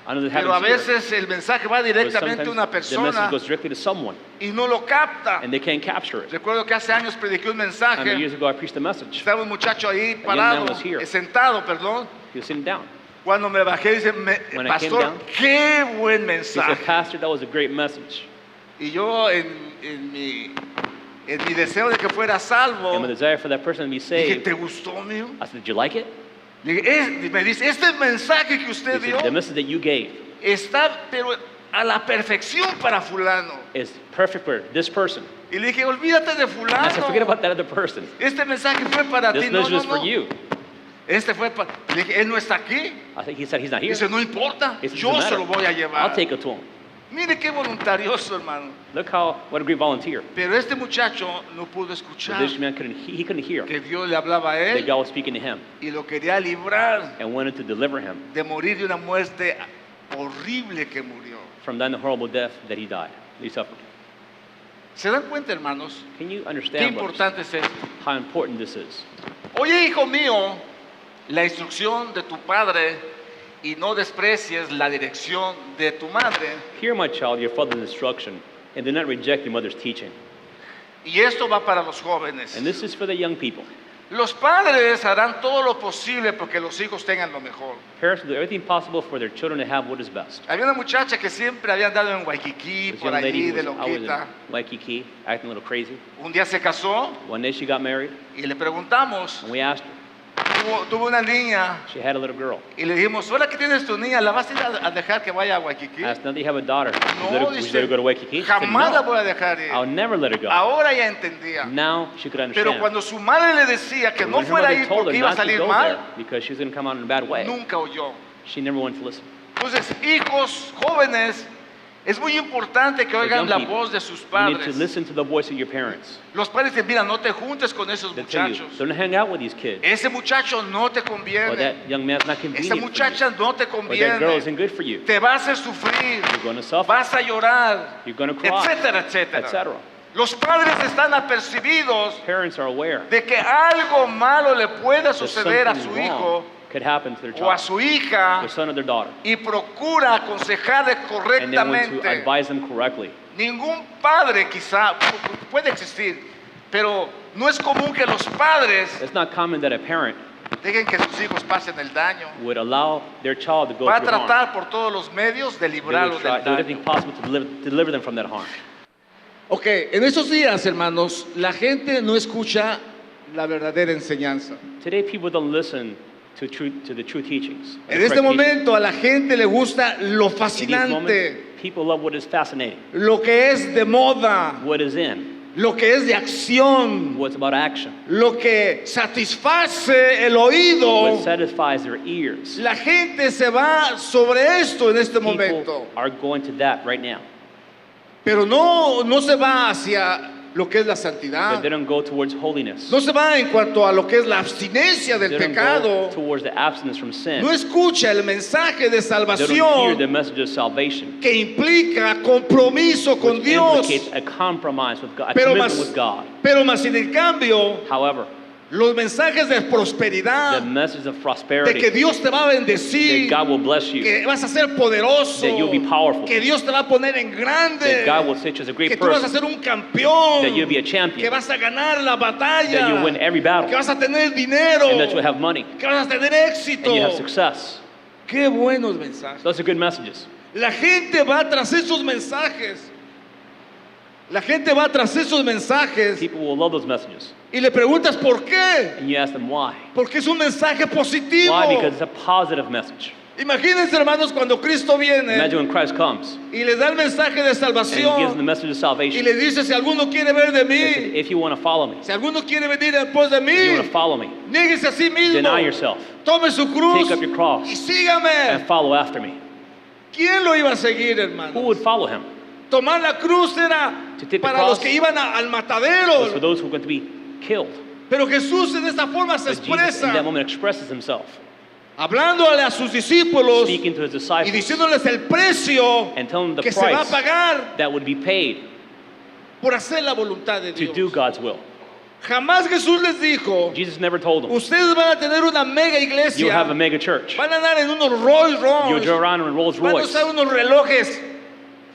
I know that pero a happens here. veces el mensaje va But directamente a una sometimes the persona message goes directly to someone y no lo capta. and they can't capture it. Recuerdo que hace años prediqué un I remember mensaje. years ago I preached a message. Estaba un muchacho ahí young parado, man was here. sentado, perdón. He was sitting down. Cuando me bajé, dice, When I came pastor, down, qué buen He said, mensaje. Pastor, that was a great message. Y yo en mi deseo de que fuera salvo, And my desire for that person to be dije, saved, ¿te gustó, mío? I said, did you like it? Me dice, este mensaje que He usted said, dio the message that you gave está pero a la perfección para fulano. is perfect for this person. Y le dije, olvídate de And I said, forget fulano. about that other person. Este mensaje fue para This ti. No, message no, is for no. you. Este fue para... Le dije, él no está aquí. I think he said, he's not here. Dice, no importa, He said, yo "Doesn't se lo voy a matter. llevar. I'll take it to him. Mire qué voluntarioso, hermano. Look what a great volunteer. Pero este muchacho no pudo But escuchar this man he couldn't hear que Dios le hablaba a that él God was speaking to him y lo quería librar and wanted to deliver him de morir de una muerte horrible que murió. from that horrible death that he died, that he suffered. ¿Se dan cuenta, hermanos? Can you Qué understand importante es esto. how important this is? Oye, hijo mío, la instrucción de tu padre y no desprecies la dirección de tu madre. Hear, my child, your father's instruction, and do not reject your mother's teaching. Y esto va para los jóvenes. And this is for the young people. Los padres harán todo lo posible porque los hijos tengan lo mejor. Parents will do everything possible for their children to have what is best. Había una muchacha que siempre había andado en Waikiki, This por young lady allí de was always in loquita. Waikiki, acting a little crazy. Un día se casó One day she got married, y le preguntamos, and we asked her. tuvo una niña She had a little girl. y le dijimos, ahora que tienes tu niña, ¿la vas a ir a dejar que vaya a Waikiki? I asked, now that you have a daughter, No, would you dice, let her go to Waikiki? She said, jamás la no, voy a dejar ir. I'll never let her go. Ahora ya entendía. Now she could Pero understand. cuando su madre le decía que But no when her fuera a mother ir told porque her iba a not to salir go mal, there because she was going to come out in a bad way, nunca oyó. she never wanted to listen. Entonces, hijos, jóvenes, es muy importante que For oigan young la people, voz de sus you need padres. to listen to the voice of your parents. Los padres dicen, mira, no te juntes con esos They tell you, muchachos. don't hang out with these kids. Ese muchacho no te Or conviene. that young man's not Esa convenient for you. muchacha no te Or that girl conviene. isn't good for you. Te va a hacer sufrir. You're going to suffer. Vas a llorar. You're going to cry, Etcétera, etcétera. etc. Los padres están apercibidos Parents are aware de que algo malo le pueda that suceder a something su hijo wrong could happen to their o a child, su hija their son or their daughter, y procura aconsejarle and they want to correctamente. advise them correctly. Ningún padre quizá puede existir, pero no es común que los padres It's not common that a parent dejen que sus hijos pasen el daño. would allow their child to go Va a through harm. tratar por todos los medios de They librarlos would try del to do everything daño. possible to deliver them from that harm. Ok, en estos días, hermanos, la gente no escucha la verdadera enseñanza. Today, people don't listen to the true teachings. the En este correct teachings. momento a la gente le gusta lo In these fascinante, moments, people love what is fascinating, lo que es de moda, what is in, lo que es de acción, what's about action, lo que satisface el oído. what satisfies their ears. La gente se va sobre esto en este momento, People are going to that right now. pero no se va hacia lo que es la But santidad. they don't go towards holiness. No se va en cuanto a lo que es la abstinencia del They don't pecado. go towards the abstinence from sin. No escucha el mensaje de They don't hear the salvación message of salvation, que implica compromiso con which Dios. implicates a compromise with God, a Pero commitment más, with God. pero más sin el cambio, However, los mensajes de the prosperidad, message of de que prosperity, Dios te va a that bendecir, God will bless you, que vas a ser poderoso, that you'll be powerful, que Dios te va a poner en grande, that God will set you as a que great tú vas a person, ser un campeón, that you'll be a que champion, vas a ganar la batalla, that you'll win every battle, que vas a tener dinero, and that you'll have money, que vas a tener éxito. and you have success. Qué buenos mensajes. So those are good messages. La gente va tras esos mensajes. La gente va tras esos mensajes People will love those messages. y le preguntas por qué. And you ask them why. Porque es un mensaje positivo. Why? Because it's a positive message. Imagínense, hermanos, cuando Cristo viene Imagine when Christ comes y les da el mensaje de and he gives them the salvación message of y salvation. les dice, si alguno quiere ver de He said, mí, if you want to follow me, si alguno quiere venir después de if you want mí, to follow me, niéguese a sí mismo, deny yourself, tome su cruz take up your cross, y sígame. and follow after me. ¿Quién lo iba a seguir, Who hermano? would follow him? Tomar la cruz era To take the para los cross que iban al It was matadero. for those who were going to be killed. Pero Jesús en esta forma se But Jesus in that expresa, moment expresses himself, hablándole a sus discípulos speaking to his y disciples diciéndoles el precio and telling them the que se va a price pagar that would be paid por hacer la voluntad de to do Dios. God's will. Jamás Jesús les dijo, Jesus never told them, ustedes van a tener una mega you'll have a iglesia, mega church. van a andar en unos Rolls You'll Royce, drive around in Rolls van a Royce. usar unos relojes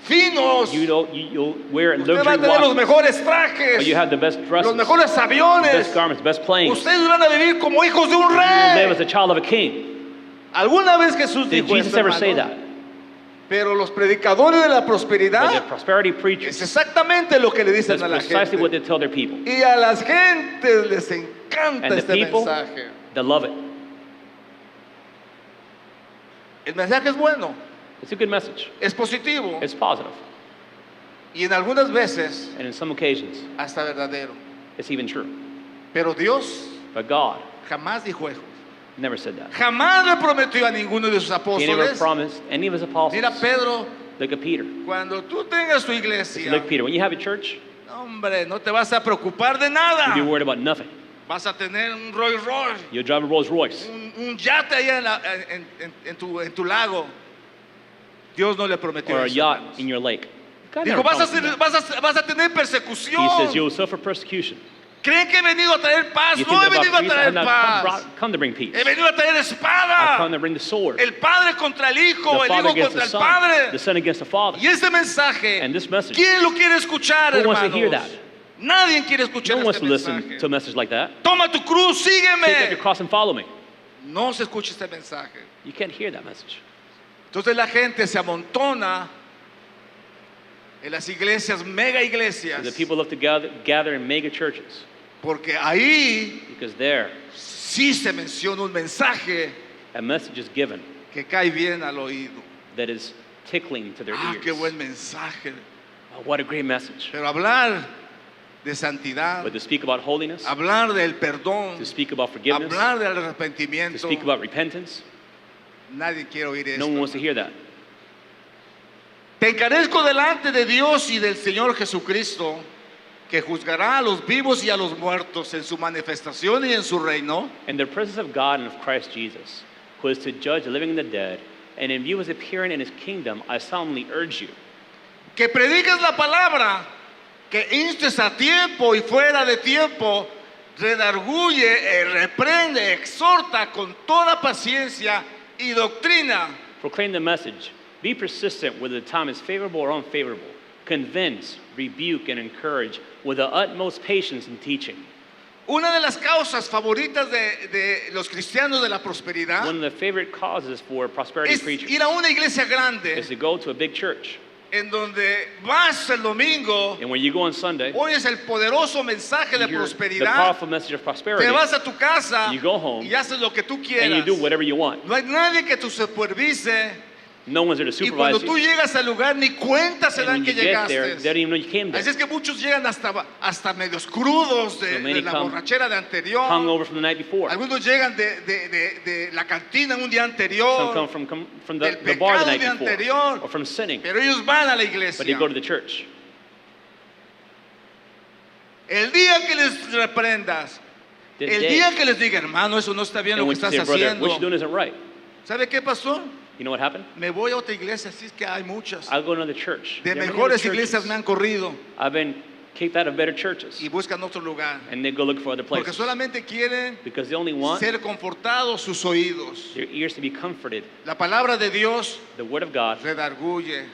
finos, You'll wear usted va a luxury tener los watches. mejores Or trajes, you have the best dresses, los mejores the aviones, best garments, best planes. ustedes van a vivir como hijos de un You live as rey. a child of a king. ¿Alguna vez Jesús Did dijo Jesus esto, ever say hermano? that? Pero los predicadores de la But the prosperidad prosperity es preachers, exactamente lo que le dicen that's a la precisely what gente. they tell their people. Y a las gentes les encanta And the este people mensaje. that love it. El mensaje es bueno, It's a good message. es positivo It's positive. y en algunas veces And in some occasions, hasta verdadero. it's even true. Pero Dios But God jamás dijo eso. never said that. Jamás le prometió a ninguno de sus He never apóstoles. promised any of his apostles. Mira, Pedro, Look at Peter. cuando tú tengas tu Look, iglesia, Peter, when you have a church, hombre, no te vas a preocupar de you'll nada. be worried about nothing. Vas a tener un Rolls Royce, You'll drive a Rolls Royce un yate allá en tu lago. Dios no le prometió or a eso, yacht hermanos. in your lake. God Dijo, never vas a, promised you ser- that. vas a tener He persecución. says you'll suffer persecution. ¿Creen que he venido a traer paz? You No he think venido a about peace? I traer have not paz. come to bring peace. He venido a traer I've come espada. to bring the sword. El padre contra el The hijo, el father hijo against contra the el son. padre. The son against the father. Y este mensaje, And this message, ¿quién lo quiere escuchar, who wants to hermanos? hear that? Nadie quiere escuchar No one wants este to listen mensaje. to a message like that. Toma tu cruz, Take up your sígueme. cross and follow me. No se escucha este mensaje. You can't hear that message. Entonces la gente se amontona en las iglesias, mega iglesias, The people love to gather in mega churches porque ahí because there sí se menciona un mensaje a message is given que cae bien al oído. that is tickling to their Ah, qué ears. buen mensaje. Oh, what a great message. Pero hablar de santidad, But to speak about holiness, hablar del perdón, to speak about forgiveness, hablar del to arrepentimiento, speak about repentance, nadie quiere oír esto. no one wants to hear that. Te encarezco delante de Dios y del Señor Jesucristo, que juzgará a los vivos y a los muertos en su manifestación y en su reino. In the presence of God and of Christ Jesus, who is to judge the living and the dead, and in view of his appearing in his kingdom, I solemnly urge you Que prediques la palabra, que instes a tiempo y fuera de tiempo, redarguye, reprende, exhorta con toda paciencia y doctrina. proclaim the message, be persistent whether the time is favorable or unfavorable, convince, rebuke, and encourage with the utmost patience and teaching. Una de las causas favoritas de los cristianos de la prosperidad One of the favorite causes for prosperity es preachers ir a una iglesia grande is to go to a big church, en donde vas el domingo, and when you go on Sunday, oyes el poderoso mensaje you de hear the prosperidad, powerful message of prosperity, te vas a tu casa You go home, y haces lo que tú and quieras. you do whatever you want. No hay nadie que te supervise No one's there to y cuando supervise tú you. llegas al lugar ni cuenta se And dan when que you get there, llegaste. they don't even know you came there. Así es que muchos llegan hasta medios crudos de So many la come borrachera de anterior. Hungover from the night before. Algunos llegan de la cantina un día Some anterior. come from del the bar the pecado night de before, anterior. or from sinning, Pero ellos van a la but they iglesia. go to the church. El día que les reprendas, The el day, día que les diga, hermano, eso no está bien and lo que when you estás say, brother, haciendo. what you're doing isn't right. ¿Sabe qué pasó? You know what happened? Me voy a otra iglesia, así es que hay muchas. I'll go to another church. De There are many mejores other iglesias churches. me han corrido I've been kicked out of better churches, y buscan otro lugar. and they go look for other Porque places solamente quieren because they only want ser confortados sus oídos. their ears to be comforted. La palabra de Dios The word of God, redarguye.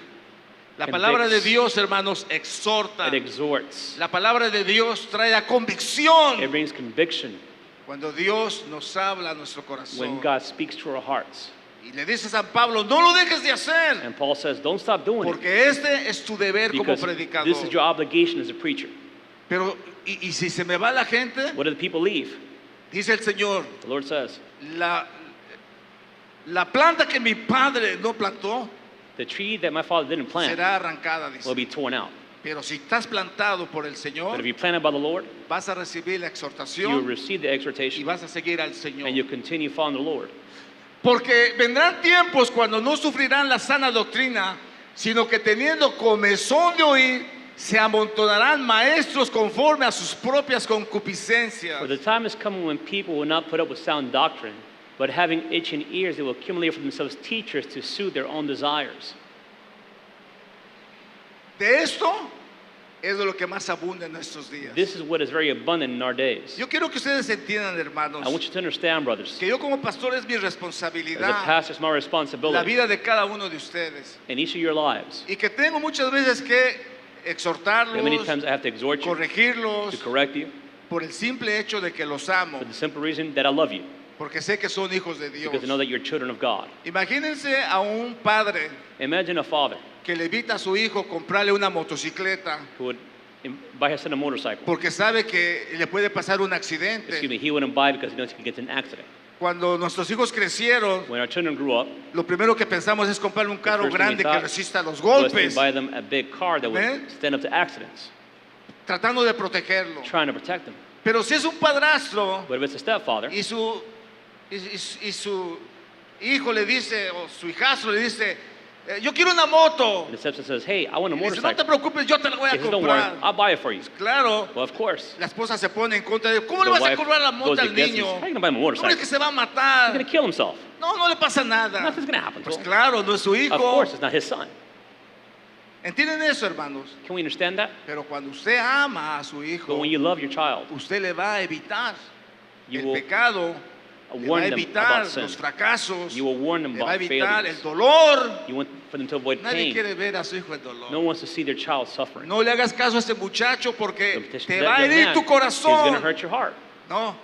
La Convicts. palabra de Dios, hermanos, exhorta. it exhorts. La palabra de Dios trae a convicción. It brings conviction Cuando Dios nos habla a nuestro when corazón. God speaks to our hearts. Y le dice a San Pablo, no lo dejes de hacer, And Paul says, don't stop doing it porque este es tu deber como because predicador. this is your obligation as a preacher. Pero, y si se me va la gente, What do the people leave? dice el Señor, The Lord says, la planta que mi padre no plantó the tree that my father didn't plant será arrancada, will dice. be torn out. Pero si estás plantado por el But Señor, if you're planted by the Lord, vas a recibir la you'll exhortación receive the y exhortation vas a seguir al Señor. and you'll continue following the Lord. Porque vendrán tiempos cuando no sufrirán la sana doctrina, sino que teniendo comezón de oír, se amontonarán maestros conforme a sus propias concupiscencias. For the time is coming when people will not put up with sound doctrine, but having itching ears, they will accumulate for themselves teachers to suit their own desires. De esto es de lo que más abunda en nuestros días. This is what is very abundant in our days. Yo quiero que ustedes entiendan, hermanos, I want you to understand, brothers, que yo como pastor es mi as a responsabilidad pastor, it's my la responsibility vida de cada uno de ustedes. in each of your lives. Y que tengo muchas veces que exhortarlos, And many times I have to exhort you, corregirlos, to correct you, por el simple hecho de que los amo. for the simple reason that I love you. porque sé que son hijos de Dios. because I know that you're children of God. Imagínense a un padre Imagine a father que le invita a su hijo a comprarle una motocicleta who would buy his son a motorcycle. porque sabe que le puede pasar un Excuse accidente. me, he wouldn't buy because he knows he could get in an accident. Cuando nuestros hijos crecieron, When our children grew up, lo primero que pensamos es comprarle un carro first thing we grande que thought resista los was to golpes, buy them a big car that Amen. would stand up to accidents, tratando de protegerlo. trying to protect them. Pero si es un padrastro But if it's a stepfather, y su hijo le dice, o su hijastro le dice, yo quiero una moto. and the stepson says, hey, I want a Y dice, no te motorcycle. preocupes, yo te la voy He a says, don't worry, comprar. I'll buy it for you. Claro, Well, of course. la esposa se pone en contra de, ¿cómo The le vas a wife comprar la goes moto al against him. niño? How are you going to buy him a ¿No es que motorcycle? se va a He's matar? going to kill himself. No, no le pasa nada. Nothing's going to happen to Pues him. claro, no es su Of hijo. course, it's not his son. ¿Entienden eso, hermanos? Can we understand that? Pero cuando usted ama a su But hijo, when you love your child, usted le va a evitar you el will pecado, le va a warn them evitar about sin. los fracasos, You will warn them le va a about evitar el failures. dolor. You want for them to avoid Nadie pain. quiere ver a su hijo el No dolor. one wants to see their child suffering. No le hagas caso a este muchacho porque This te young va a herir man tu is going to corazón. hurt your heart. No,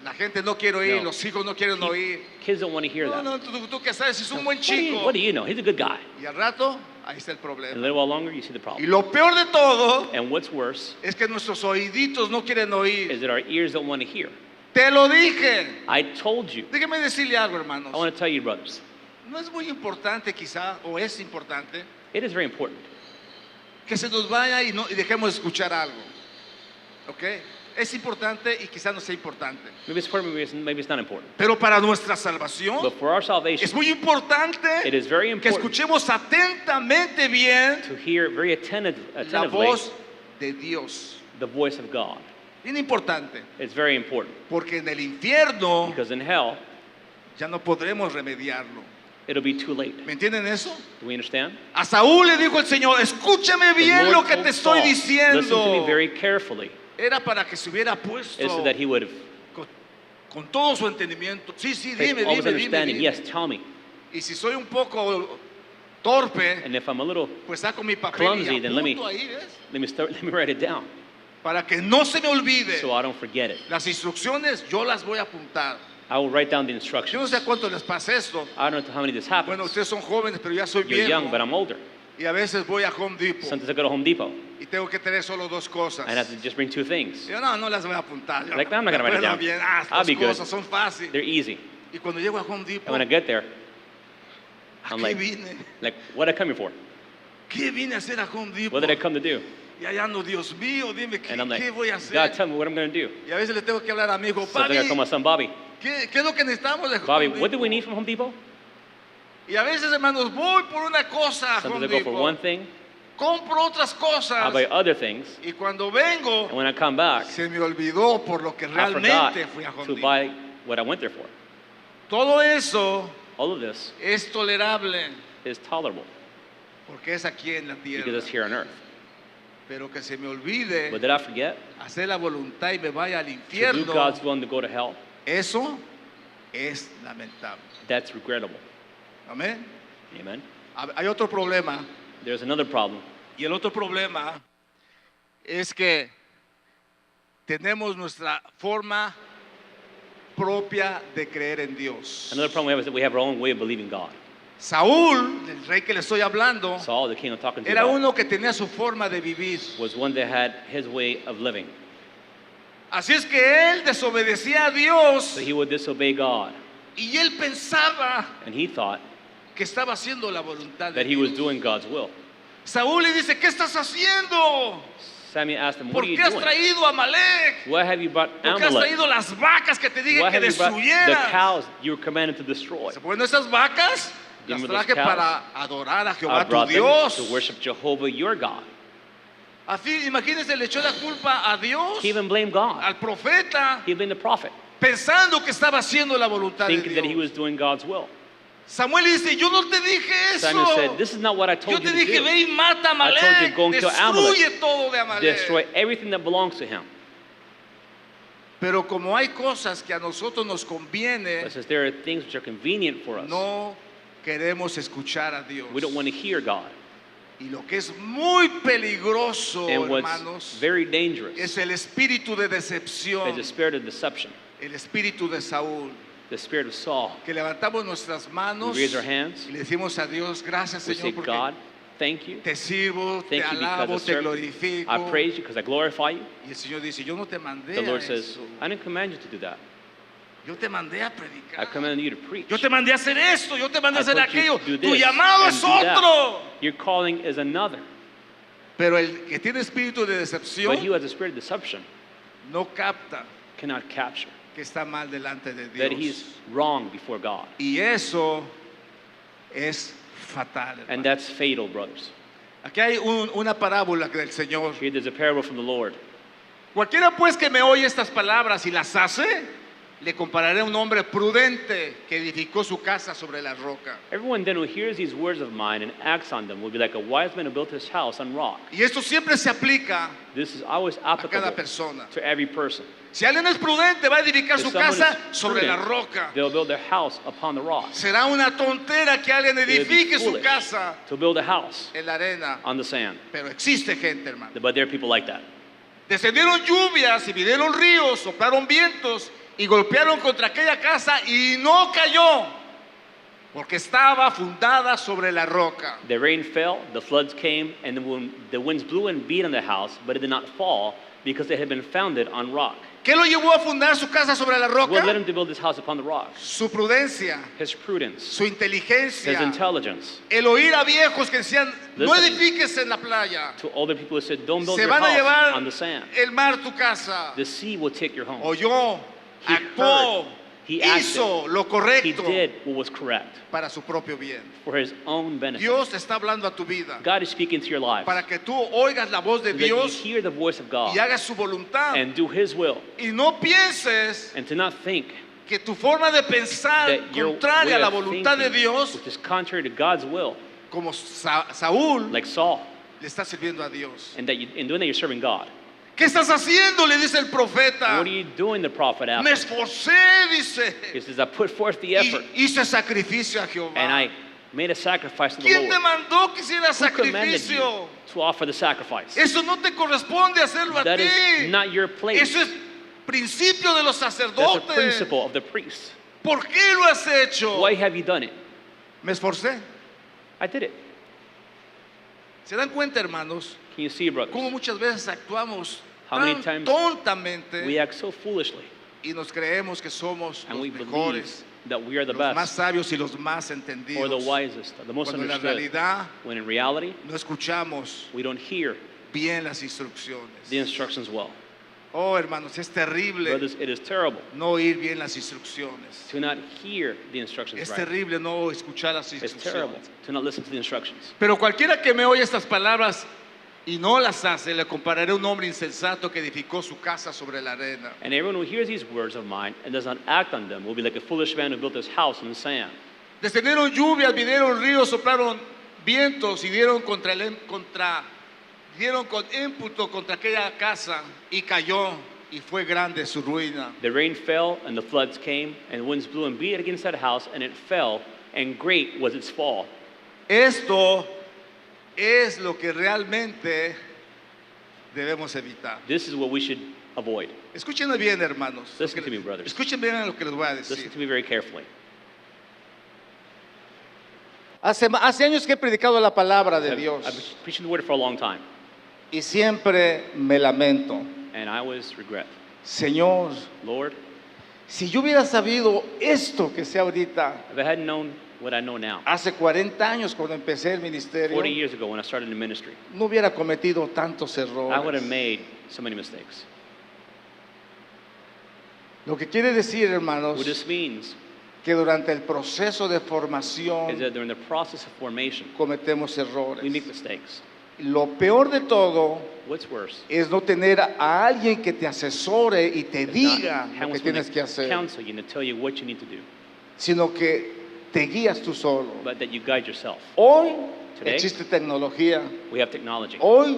la gente no quiere oír, No. los hijos no quieren oír. Kids don't want to hear No, that. no, tú que sabes, es un buen What do you- chico. what do you know? He's a good guy. Y al rato, ahí está el And a problema. little while longer, you see the Y problem. lo peor de todo And what's worse es que nuestros oíditos no quieren oír. is that our ears don't want to hear. Te lo dije. I told you. Déjeme decirle algo, I hermanos. want to tell you, brothers. No es muy importante quizá, o es importante, It is very important que se nos vaya y dejemos de escuchar algo. ¿Ok? Es importante y quizá no sea importante. Maybe it's important, maybe it's not important. Pero para nuestra salvación But for our salvation, es muy importante it is very que important escuchemos atentamente bien to hear very la attentively voz de Dios. the voice of God. Bien importante, It's very important porque en el infierno because in hell, ya no podremos remediarlo. it'll be too late. ¿Me entienden eso? Do we understand? A Saúl le dijo el Señor, escúchame The bien Lord lo que told te estoy Saul, listen to me diciendo. very carefully. Era para que se hubiera puesto Is so that he would have con todo su entendimiento. Sí, sí, dime, all his dime, dime, understanding. dime. Yes, tell me. Y si soy un poco torpe, And if I'm a little, pues saco mi papel clumsy, y then let me- apunto ahí, ¿ves? let me write it down Para que no se me olvide. so I don't forget it. Las instrucciones yo las voy a apuntar. I will write down the Yo no instructions. sé a cuánto les pasa esto. I don't know how many this Bueno, happens. ustedes son jóvenes, pero ya soy You're young, viejo. but I'm older. Y a veces voy a Home Depot Sometimes I go to Home Depot y tengo que tener solo dos cosas. and I have to just bring two things. Yo no las voy a apuntar. Yo Like, I'm not gonna write it me acuerdo down. bien. I'll Estas be good. cosas son fáciles. They're easy. Y cuando llego a Home And Depot, when I get there, ¿a I'm qué like, vine? what did I come here for? ¿Qué vine a hacer a Home Depot? What did I come to do? Y allá ando, Dios mío, dime And I'm like, qué voy a hacer. God, tell me what I'm going to do. Y a veces le tengo que hablar a mi hijo, So then I call my son Bobby. ¿qué es lo que necesitamos de Home Bobby, Depot? what do we need from Home Depot? Y a veces, hermanos, voy por una cosa a Sometimes Home I go for Depot, one thing, compro otras I cosas, buy other things, y cuando vengo, and when I come back, se me olvidó por lo que I forgot realmente fui a Home to Depot. buy what I went there for. Todo eso All of this es tolerable, is tolerable porque es aquí en la because tierra. it's here on earth. Pero que se me olvide But did I forget hacer la voluntad y me vaya al to do infierno, God's will and to go to hell? eso es lamentable. That's regrettable. Amén. Amen. Hay otro problema, There's another problem, y el otro problema es que tenemos nuestra forma propia de creer en Dios. Another problem we have is that we have our own way of believing God. Saúl, el rey que le estoy hablando, Saul, the king I'm talking to era about, uno que tenía su forma de vivir. was one that had his way of living. Así es que él desobedecía a Dios So he would disobey God. y él pensaba And he thought que estaba haciendo la voluntad de that he was Dios. doing God's will. Saúl le dice, ¿qué estás haciendo? Samuel asked him, ¿Por what are you qué has doing? traído a Amalek? Why have you brought ¿Por qué has Amalek? traído las vacas que te dije Why que have you brought the destruyeras? cows you were commanded to destroy? Bueno, esas vacas Give las me those traje cows. para adorar a I Jehová tu brought them Dios. to worship Jehovah your God. Así, imagínense, le echó la culpa a Dios, He even blamed God. al profeta, He blamed the prophet, pensando que estaba haciendo la voluntad de thinking that he Dios. was doing God's will. Samuel le dice, yo no te dije eso. Samuel said, this is not what I Yo told te you to dije, do. ve y mata a I told you Amalek, go and kill destruye todo de Amalek. Destroy everything that belongs to him. Pero como hay cosas que a nosotros nos conviene, But since there are things which are convenient for us, no queremos escuchar a Dios. we don't want to hear God. Y lo que es muy peligroso, And what's hermanos, very dangerous es el espíritu de is the decepción, spirit of deception, el espíritu de Saúl. the spirit of Saul. Que levantamos nuestras manos We raise our hands. y le decimos a Dios, gracias We say, Señor, porque God, thank you. te sirvo, te Thank you alabo, because I te serve you. glorifico. I praise you because I glorify you. Y el Señor dice, yo no te mandé The a Lord says, eso. I didn't command you to do that. Yo te mandé a I predicar. commanded you to preach. Yo te mandé a hacer esto, yo te mandé a I hacer told you aquello. to do Tu this llamado and es do that. otro. Your calling is another. Pero el que tiene espíritu de But decepción he who has a spirit of deception no capta cannot capture que está mal delante de that Dios. he's wrong before God. Y eso es fatal. And hermano. that's fatal, brothers. Aquí hay una parábola del Señor. Here there's a parable from the Lord. Cualquiera pues que me oye estas palabras y las hace, le compararé a un hombre prudente que edificó su casa sobre la roca. Everyone then who hears these words of mine and acts on them will be like a wise man who built his house on rock. Y esto siempre se aplica This is always a cada applicable persona. to every person. Si alguien es prudente, va a edificar If su someone casa is sobre la prudent, roca. they'll build their house upon the rock. Será una tontera que alguien It would be edifique su foolish casa to build a house en la arena. on the sand. Pero existe gente, hermano. But there are people like that. Descendieron lluvias y vinieron ríos, soplaron vientos y golpearon contra aquella casa y no cayó, porque estaba fundada sobre la roca. The rain fell, the floods came, and the winds blew and beat on the house, but it did not fall because it had been founded on rock. ¿Qué lo llevó a fundar su casa sobre la What led roca? him to build his house upon the rock? Su prudencia, His prudence, su his inteligencia, intelligence. el oír a viejos que decían, no Listen. edifiques en la playa, To older people who said, don't build se your van a house llevar on the sand. el mar tu casa. The sea will take your home. Oyó, He actuó, heard, he acted, hizo lo He correcto did what was correct para su propio bien. for his own benefit. Dios está hablando a tu vida God is speaking to your lives para que tú oigas la voz de so that you Dios hear the voice of God y hagas su voluntad. and do His will, Y no pienses and to not think que tu forma de pensar that your contraria way a la of voluntad de thinking, Dios, which is contrary to God's will, como Saúl, like Saul, le está sirviendo a Dios. and that in doing that you're serving God. ¿Qué estás haciendo? Le dice el profeta. What are you doing? The prophet Me asked. esforcé, dice, He says, I put forth the y effort, hice sacrificio a Jehová. and I made a sacrifice to the ¿Quién te Lord. mandó que hiciera Who commanded you sacrificio? to offer the sacrifice? Eso no te corresponde hacerlo a That is ti. not your place. Eso es principio de los That's a sacerdotes. principle of the priest. ¿Por qué lo has hecho? Why have you done it? Me esforcé. I did it. ¿Se dan cuenta, hermanos? Can you see, brothers? Cómo muchas veces actuamos How many tan times tontamente we act so foolishly, y nos creemos que somos and los we believe mejores, that we are the los más best sabios y los más or the entendidos, wisest, the most cuando en la understood. realidad When in reality, no escuchamos we don't hear bien las instrucciones. the instructions well. Oh, hermanos, es terrible Brothers, it is terrible no oír bien las instrucciones. to not hear the instructions Es right. terrible no escuchar las It's terrible instrucciones. to not listen to the instructions. Pero cualquiera que me oye estas palabras y no las hace, le compararé a un hombre insensato que edificó su casa sobre la arena. And everyone who hears these words of mine and does not act on them will be like a foolish man who built his house on the sand. Descendieron lluvias, vinieron ríos, soplaron vientos y dieron dieron con ímpetu contra aquella casa y cayó y fue grande su ruina. The rain fell and the floods came and the winds blew and beat against that house and it fell and great was its fall. Esto es lo que realmente debemos evitar. This is what we should avoid. Escúchenme bien, hermanos. Listen to me, brothers. Escuchen bien lo que les voy a Listen decir. to me very carefully. Hace años que he predicado la palabra de I've been Dios preaching the word for a long time, y siempre me lamento. and I always regret. Señor, Lord, si yo hubiera sabido esto que sé ahorita if I hadn't known what I know now, hace 40 años cuando empecé el ministerio, 40 years ago when I started in ministry, no hubiera cometido tantos I would have errores. made so many mistakes. Lo que quiere decir, What hermanos, this means que durante el proceso de is formación that during the process of formation, cometemos we errores. make mistakes. Lo peor de todo What's worse? es no tener a alguien que te asesore y te Not diga having lo que someone tienes to que hacer, counsel you and to tell you what you need to do, sino que te guías tú solo. but that you guide yourself. Hoy Today, existe tecnología, we have technology. hoy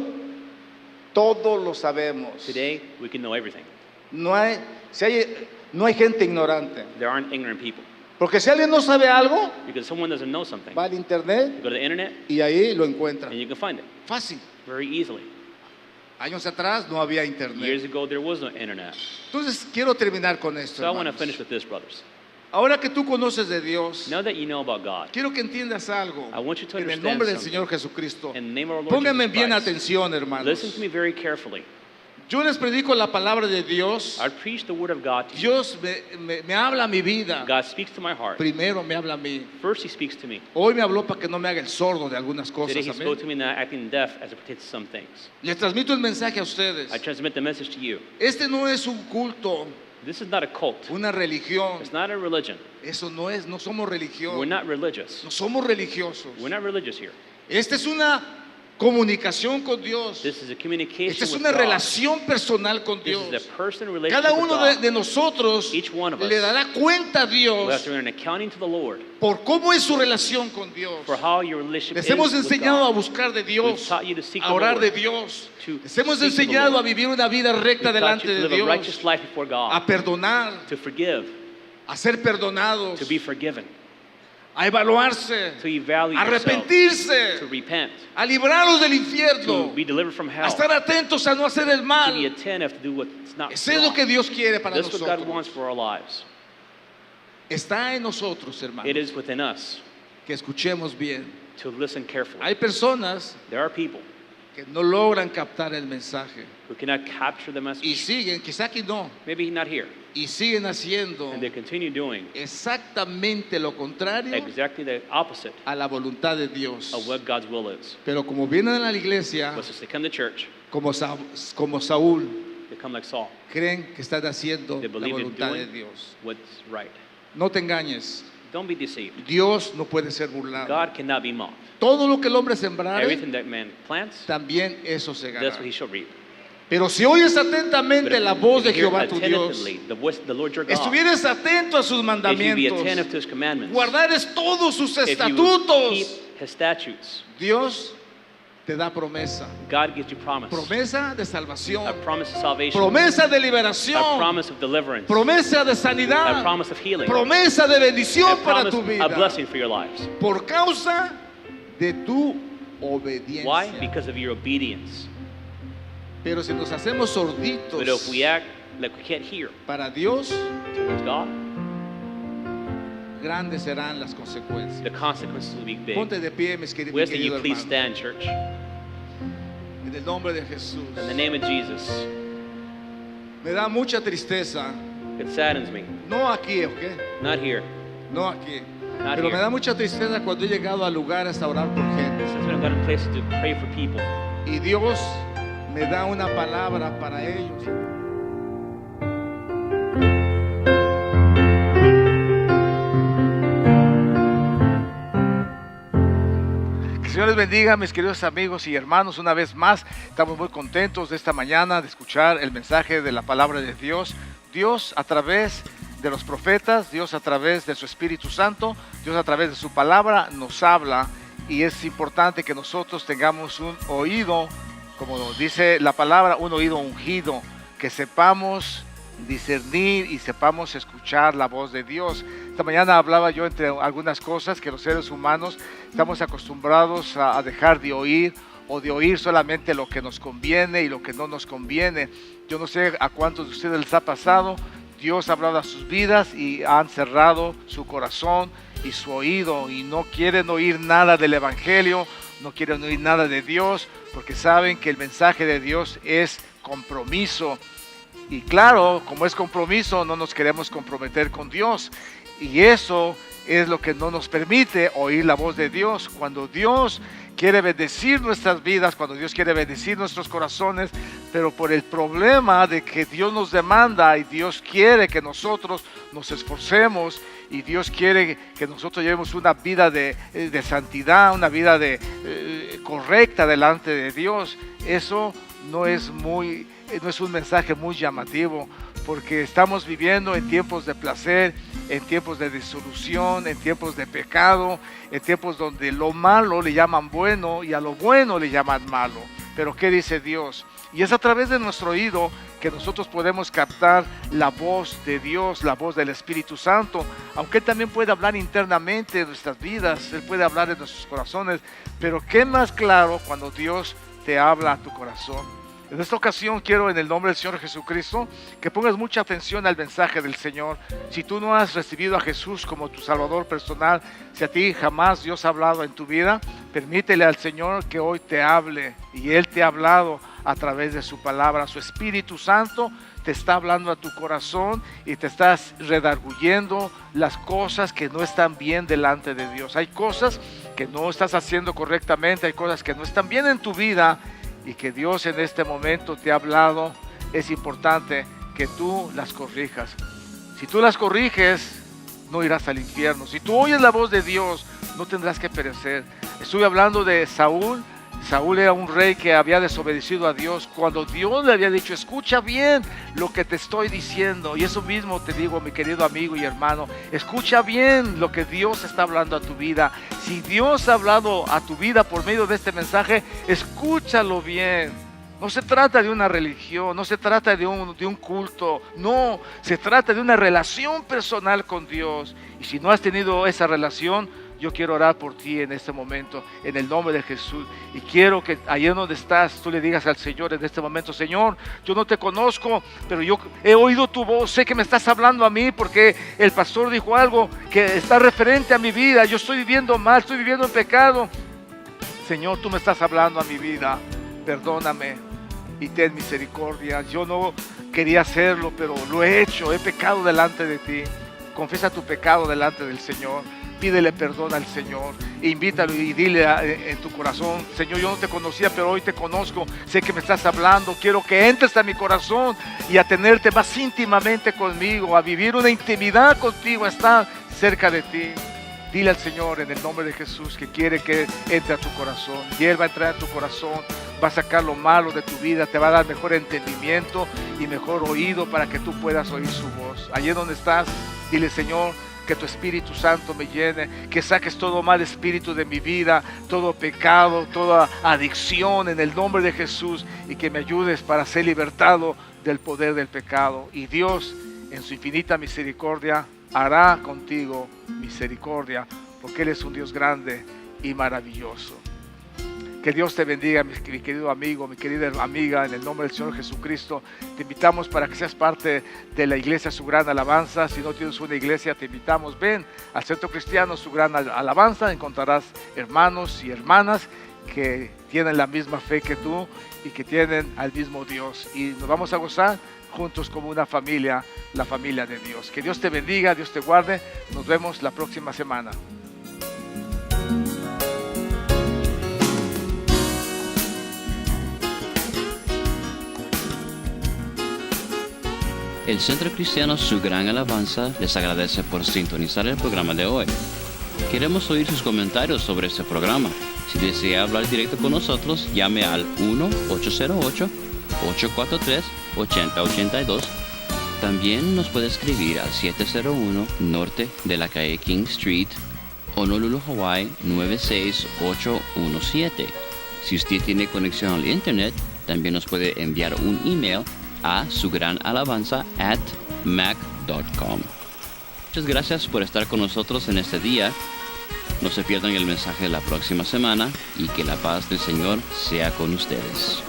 todo lo sabemos. Today, we can know everything. No hay gente ignorante. There aren't ignorant people. Porque si alguien no sabe algo, Because someone doesn't know something, va al internet you go to the internet y ahí lo encuentra. and you can find it Fácil. very easily. Años atrás no había Years internet. ago, there was no internet. Entonces quiero terminar con esto, So I want to hermanos. finish with this, brothers. Ahora que tú conoces de Dios, Now that you know about God, quiero que entiendas algo. I want you to En el understand nombre del something. Señor Jesucristo. In the name of our Lord Pónganme Jesus bien Christ, atención, hermanos. listen to me very carefully. Yo les predico la palabra de Dios. I preach the word of God to you. Dios me habla a mi vida. God speaks to my heart. Primero me habla a mí. First, He speaks to me. Hoy me habló para que no me haga el sordo de algunas Today, cosas. He Amén. spoke to me not acting deaf as it pertains to some things. Les transmito el mensaje a ustedes. I transmit the message to you. Este no es un culto, This is not a cult. una religión. It's not a religion. Eso no es, no somos We're religión. not religious. No somos religiosos. We're not religious here. Esta es una comunicación con Dios. This is a communication Esta es with una God. relación personal con This Dios. is a personal relationship Cada with uno God. de nosotros Each one of us le dará cuenta a We have Dios to render an accounting to the Lord por cómo es su relación con Dios. for how your relationship Les is hemos with enseñado a God. buscar de We've Dios, taught you to seek a the orar Lord, de Dios. to Les hemos seek the enseñado a Lord. vivir una vida recta We've taught delante you to de live a righteous Dios, life before a God, perdonar, to forgive, a ser perdonados, to be forgiven, a evaluarse, to evaluate a yourself, to arrepentirse, repent, a librarlos del to infierno, be delivered from a hell, estar atentos a no hacer el to be mal. attentive to do what's not Eso es lo wrong. que Dios quiere para That's what God nosotros. wants for our lives. Está en nosotros, It hermanos, is within us que escuchemos bien. to listen carefully. Hay personas There are people que no logran captar el mensaje who cannot capture the y message. siguen, quizá aquí no, Maybe not here. y siguen haciendo And they continue doing exactamente lo contrario exactly the opposite a la voluntad de Dios. of what God's will is. Pero como vienen a la iglesia, But since they come to church, como Saúl, they come like Saul. creen que están haciendo They la believe in voluntad de doing Dios. what's right. No te engañes, Don't be deceived. Dios no puede ser burlado. God cannot be mocked. Todo lo que el hombre sembrare, Everything that man plants, también eso se that's gana. what he shall reap. Pero si oyes But atentamente if la voz de you hear Jehová tu Dios, attentively the voice of the Lord your God, estuvieres atento a sus if you be mandamientos, attentive to his commandments, guardares todos sus if you estatutos, keep his statutes, Dios te da promesa. God gives you promise. Promesa de A salvación, promise of salvation. promesa de A liberación, promise of deliverance. promesa de A sanidad, promise of healing. promesa de A bendición para promise tu of vida, blessing for your lives. por causa de tu Why? obediencia. Because of your obedience. Pero si nos hacemos sorditos But if we act like we can't hear para Dios, towards God, grandes serán las consecuencias. the consequences will be big. Ponte de pie, mis queridos, We ask that you querido please hermano. stand, church. En el nombre de Jesús. In the name of Jesus. Me da mucha tristeza. It saddens me. No aquí, ¿ok? Not here. No aquí. Not Pero here. me da mucha tristeza cuando he llegado a lugares a orar por gente. Since we've got in places to pray for people, Y Dios me da una palabra para ellos. Que el Señor les bendiga, mis queridos amigos y hermanos. Una vez más, estamos muy contentos de esta mañana de escuchar el mensaje de la palabra de Dios. Dios a través de los profetas, Dios a través de su Espíritu Santo, Dios a través de su palabra nos habla, y es importante que nosotros tengamos un oído, como dice la palabra, un oído ungido, que sepamos discernir y sepamos escuchar la voz de Dios. Esta mañana hablaba yo entre algunas cosas que los seres humanos estamos acostumbrados a dejar de oír, o de oír solamente lo que nos conviene y lo que no nos conviene. Yo no sé a cuántos de ustedes les ha pasado. Dios ha hablado a sus vidas y han cerrado su corazón y su oído y no quieren oír nada del Evangelio, no quieren oír nada de Dios, porque saben que el mensaje de Dios es compromiso. Y claro, como es compromiso, no nos queremos comprometer con Dios. Y eso es lo que no nos permite oír la voz de Dios. Cuando Dios quiere bendecir nuestras vidas, cuando Dios quiere bendecir nuestros corazones, pero por el problema de que Dios nos demanda y Dios quiere que nosotros nos esforcemos y Dios quiere que nosotros llevemos una vida de santidad, una vida correcta delante de Dios, eso no es un mensaje muy llamativo, porque estamos viviendo en tiempos de placer, en tiempos de disolución, en tiempos de pecado, en tiempos donde lo malo le llaman bueno y a lo bueno le llaman malo. pero ¿qué dice Dios? Y es a través de nuestro oído que nosotros podemos captar la voz de Dios, la voz del Espíritu Santo, aunque Él también puede hablar internamente de nuestras vidas, Él puede hablar de nuestros corazones, pero qué más claro cuando Dios te habla a tu corazón. En esta ocasión quiero, en el nombre del Señor Jesucristo, que pongas mucha atención al mensaje del Señor. Si tú no has recibido a Jesús como tu Salvador personal, si a ti jamás Dios ha hablado en tu vida, permítele al Señor que hoy te hable. Y Él te ha hablado a través de su palabra. Su Espíritu Santo te está hablando a tu corazón y te estás redarguyendo las cosas que no están bien delante de Dios. Hay cosas que no estás haciendo correctamente, hay cosas que no están bien en tu vida, y que Dios en este momento te ha hablado. Es importante que tú las corrijas. Si tú las corriges, no irás al infierno. Si tú oyes la voz de Dios, no tendrás que perecer. Estuve hablando de Saúl. Saúl era un rey que había desobedecido a Dios cuando Dios le había dicho: escucha bien lo que te estoy diciendo. Y eso mismo te digo, mi querido amigo y hermano, escucha bien lo que Dios está hablando a tu vida. Si Dios ha hablado a tu vida por medio de este mensaje, escúchalo bien. No se trata de una religión, no se trata de un culto, no, se trata de una relación personal con Dios. Y si no has tenido esa relación, yo quiero orar por ti en este momento, en el nombre de Jesús. Y quiero que allí donde estás, tú le digas al Señor en este momento: Señor, yo no te conozco, pero yo he oído tu voz, sé que me estás hablando a mí porque el pastor dijo algo que está referente a mi vida. Yo estoy viviendo mal, estoy viviendo en pecado. Señor, tú me estás hablando a mi vida, perdóname y ten misericordia. Yo no quería hacerlo, pero lo he hecho, he pecado delante de ti. Confiesa tu pecado delante del Señor. Pídele perdón al Señor, invítalo y dile en tu corazón: Señor, yo no te conocía, pero hoy te conozco, sé que me estás hablando, quiero que entres a mi corazón y a tenerte más íntimamente conmigo, a vivir una intimidad contigo, a estar cerca de ti. Dile al Señor en el nombre de Jesús que quiere que entre a tu corazón, y Él va a entrar a tu corazón, va a sacar lo malo de tu vida, te va a dar mejor entendimiento y mejor oído para que tú puedas oír su voz. Allí donde estás, dile: Señor, que tu Espíritu Santo me llene, que saques todo mal espíritu de mi vida, todo pecado, toda adicción en el nombre de Jesús, y que me ayudes para ser libertado del poder del pecado. Y Dios, en su infinita misericordia, hará contigo misericordia, porque Él es un Dios grande y maravilloso. Que Dios te bendiga, mi querido amigo, mi querida amiga, en el nombre del Señor Jesucristo. Te invitamos para que seas parte de la iglesia Su Gran Alabanza. Si no tienes una iglesia, te invitamos, ven al Centro Cristiano Su Gran Alabanza. Encontrarás hermanos y hermanas que tienen la misma fe que tú y que tienen al mismo Dios. Y nos vamos a gozar juntos como una familia, la familia de Dios. Que Dios te bendiga, Dios te guarde. Nos vemos la próxima semana. El Centro Cristiano Su Gran Alabanza les agradece por sintonizar el programa de hoy. Queremos oír sus comentarios sobre este programa. Si desea hablar directo con nosotros, llame al 1-808-843-8082. También nos puede escribir al 701 Norte de la calle King Street, Honolulu, Hawaii 96817. Si usted tiene conexión al internet, también nos puede enviar un email a sugranalabanza@mac.com. Muchas gracias por estar con nosotros en este día. No se pierdan el mensaje de la próxima semana y que la paz del Señor sea con ustedes.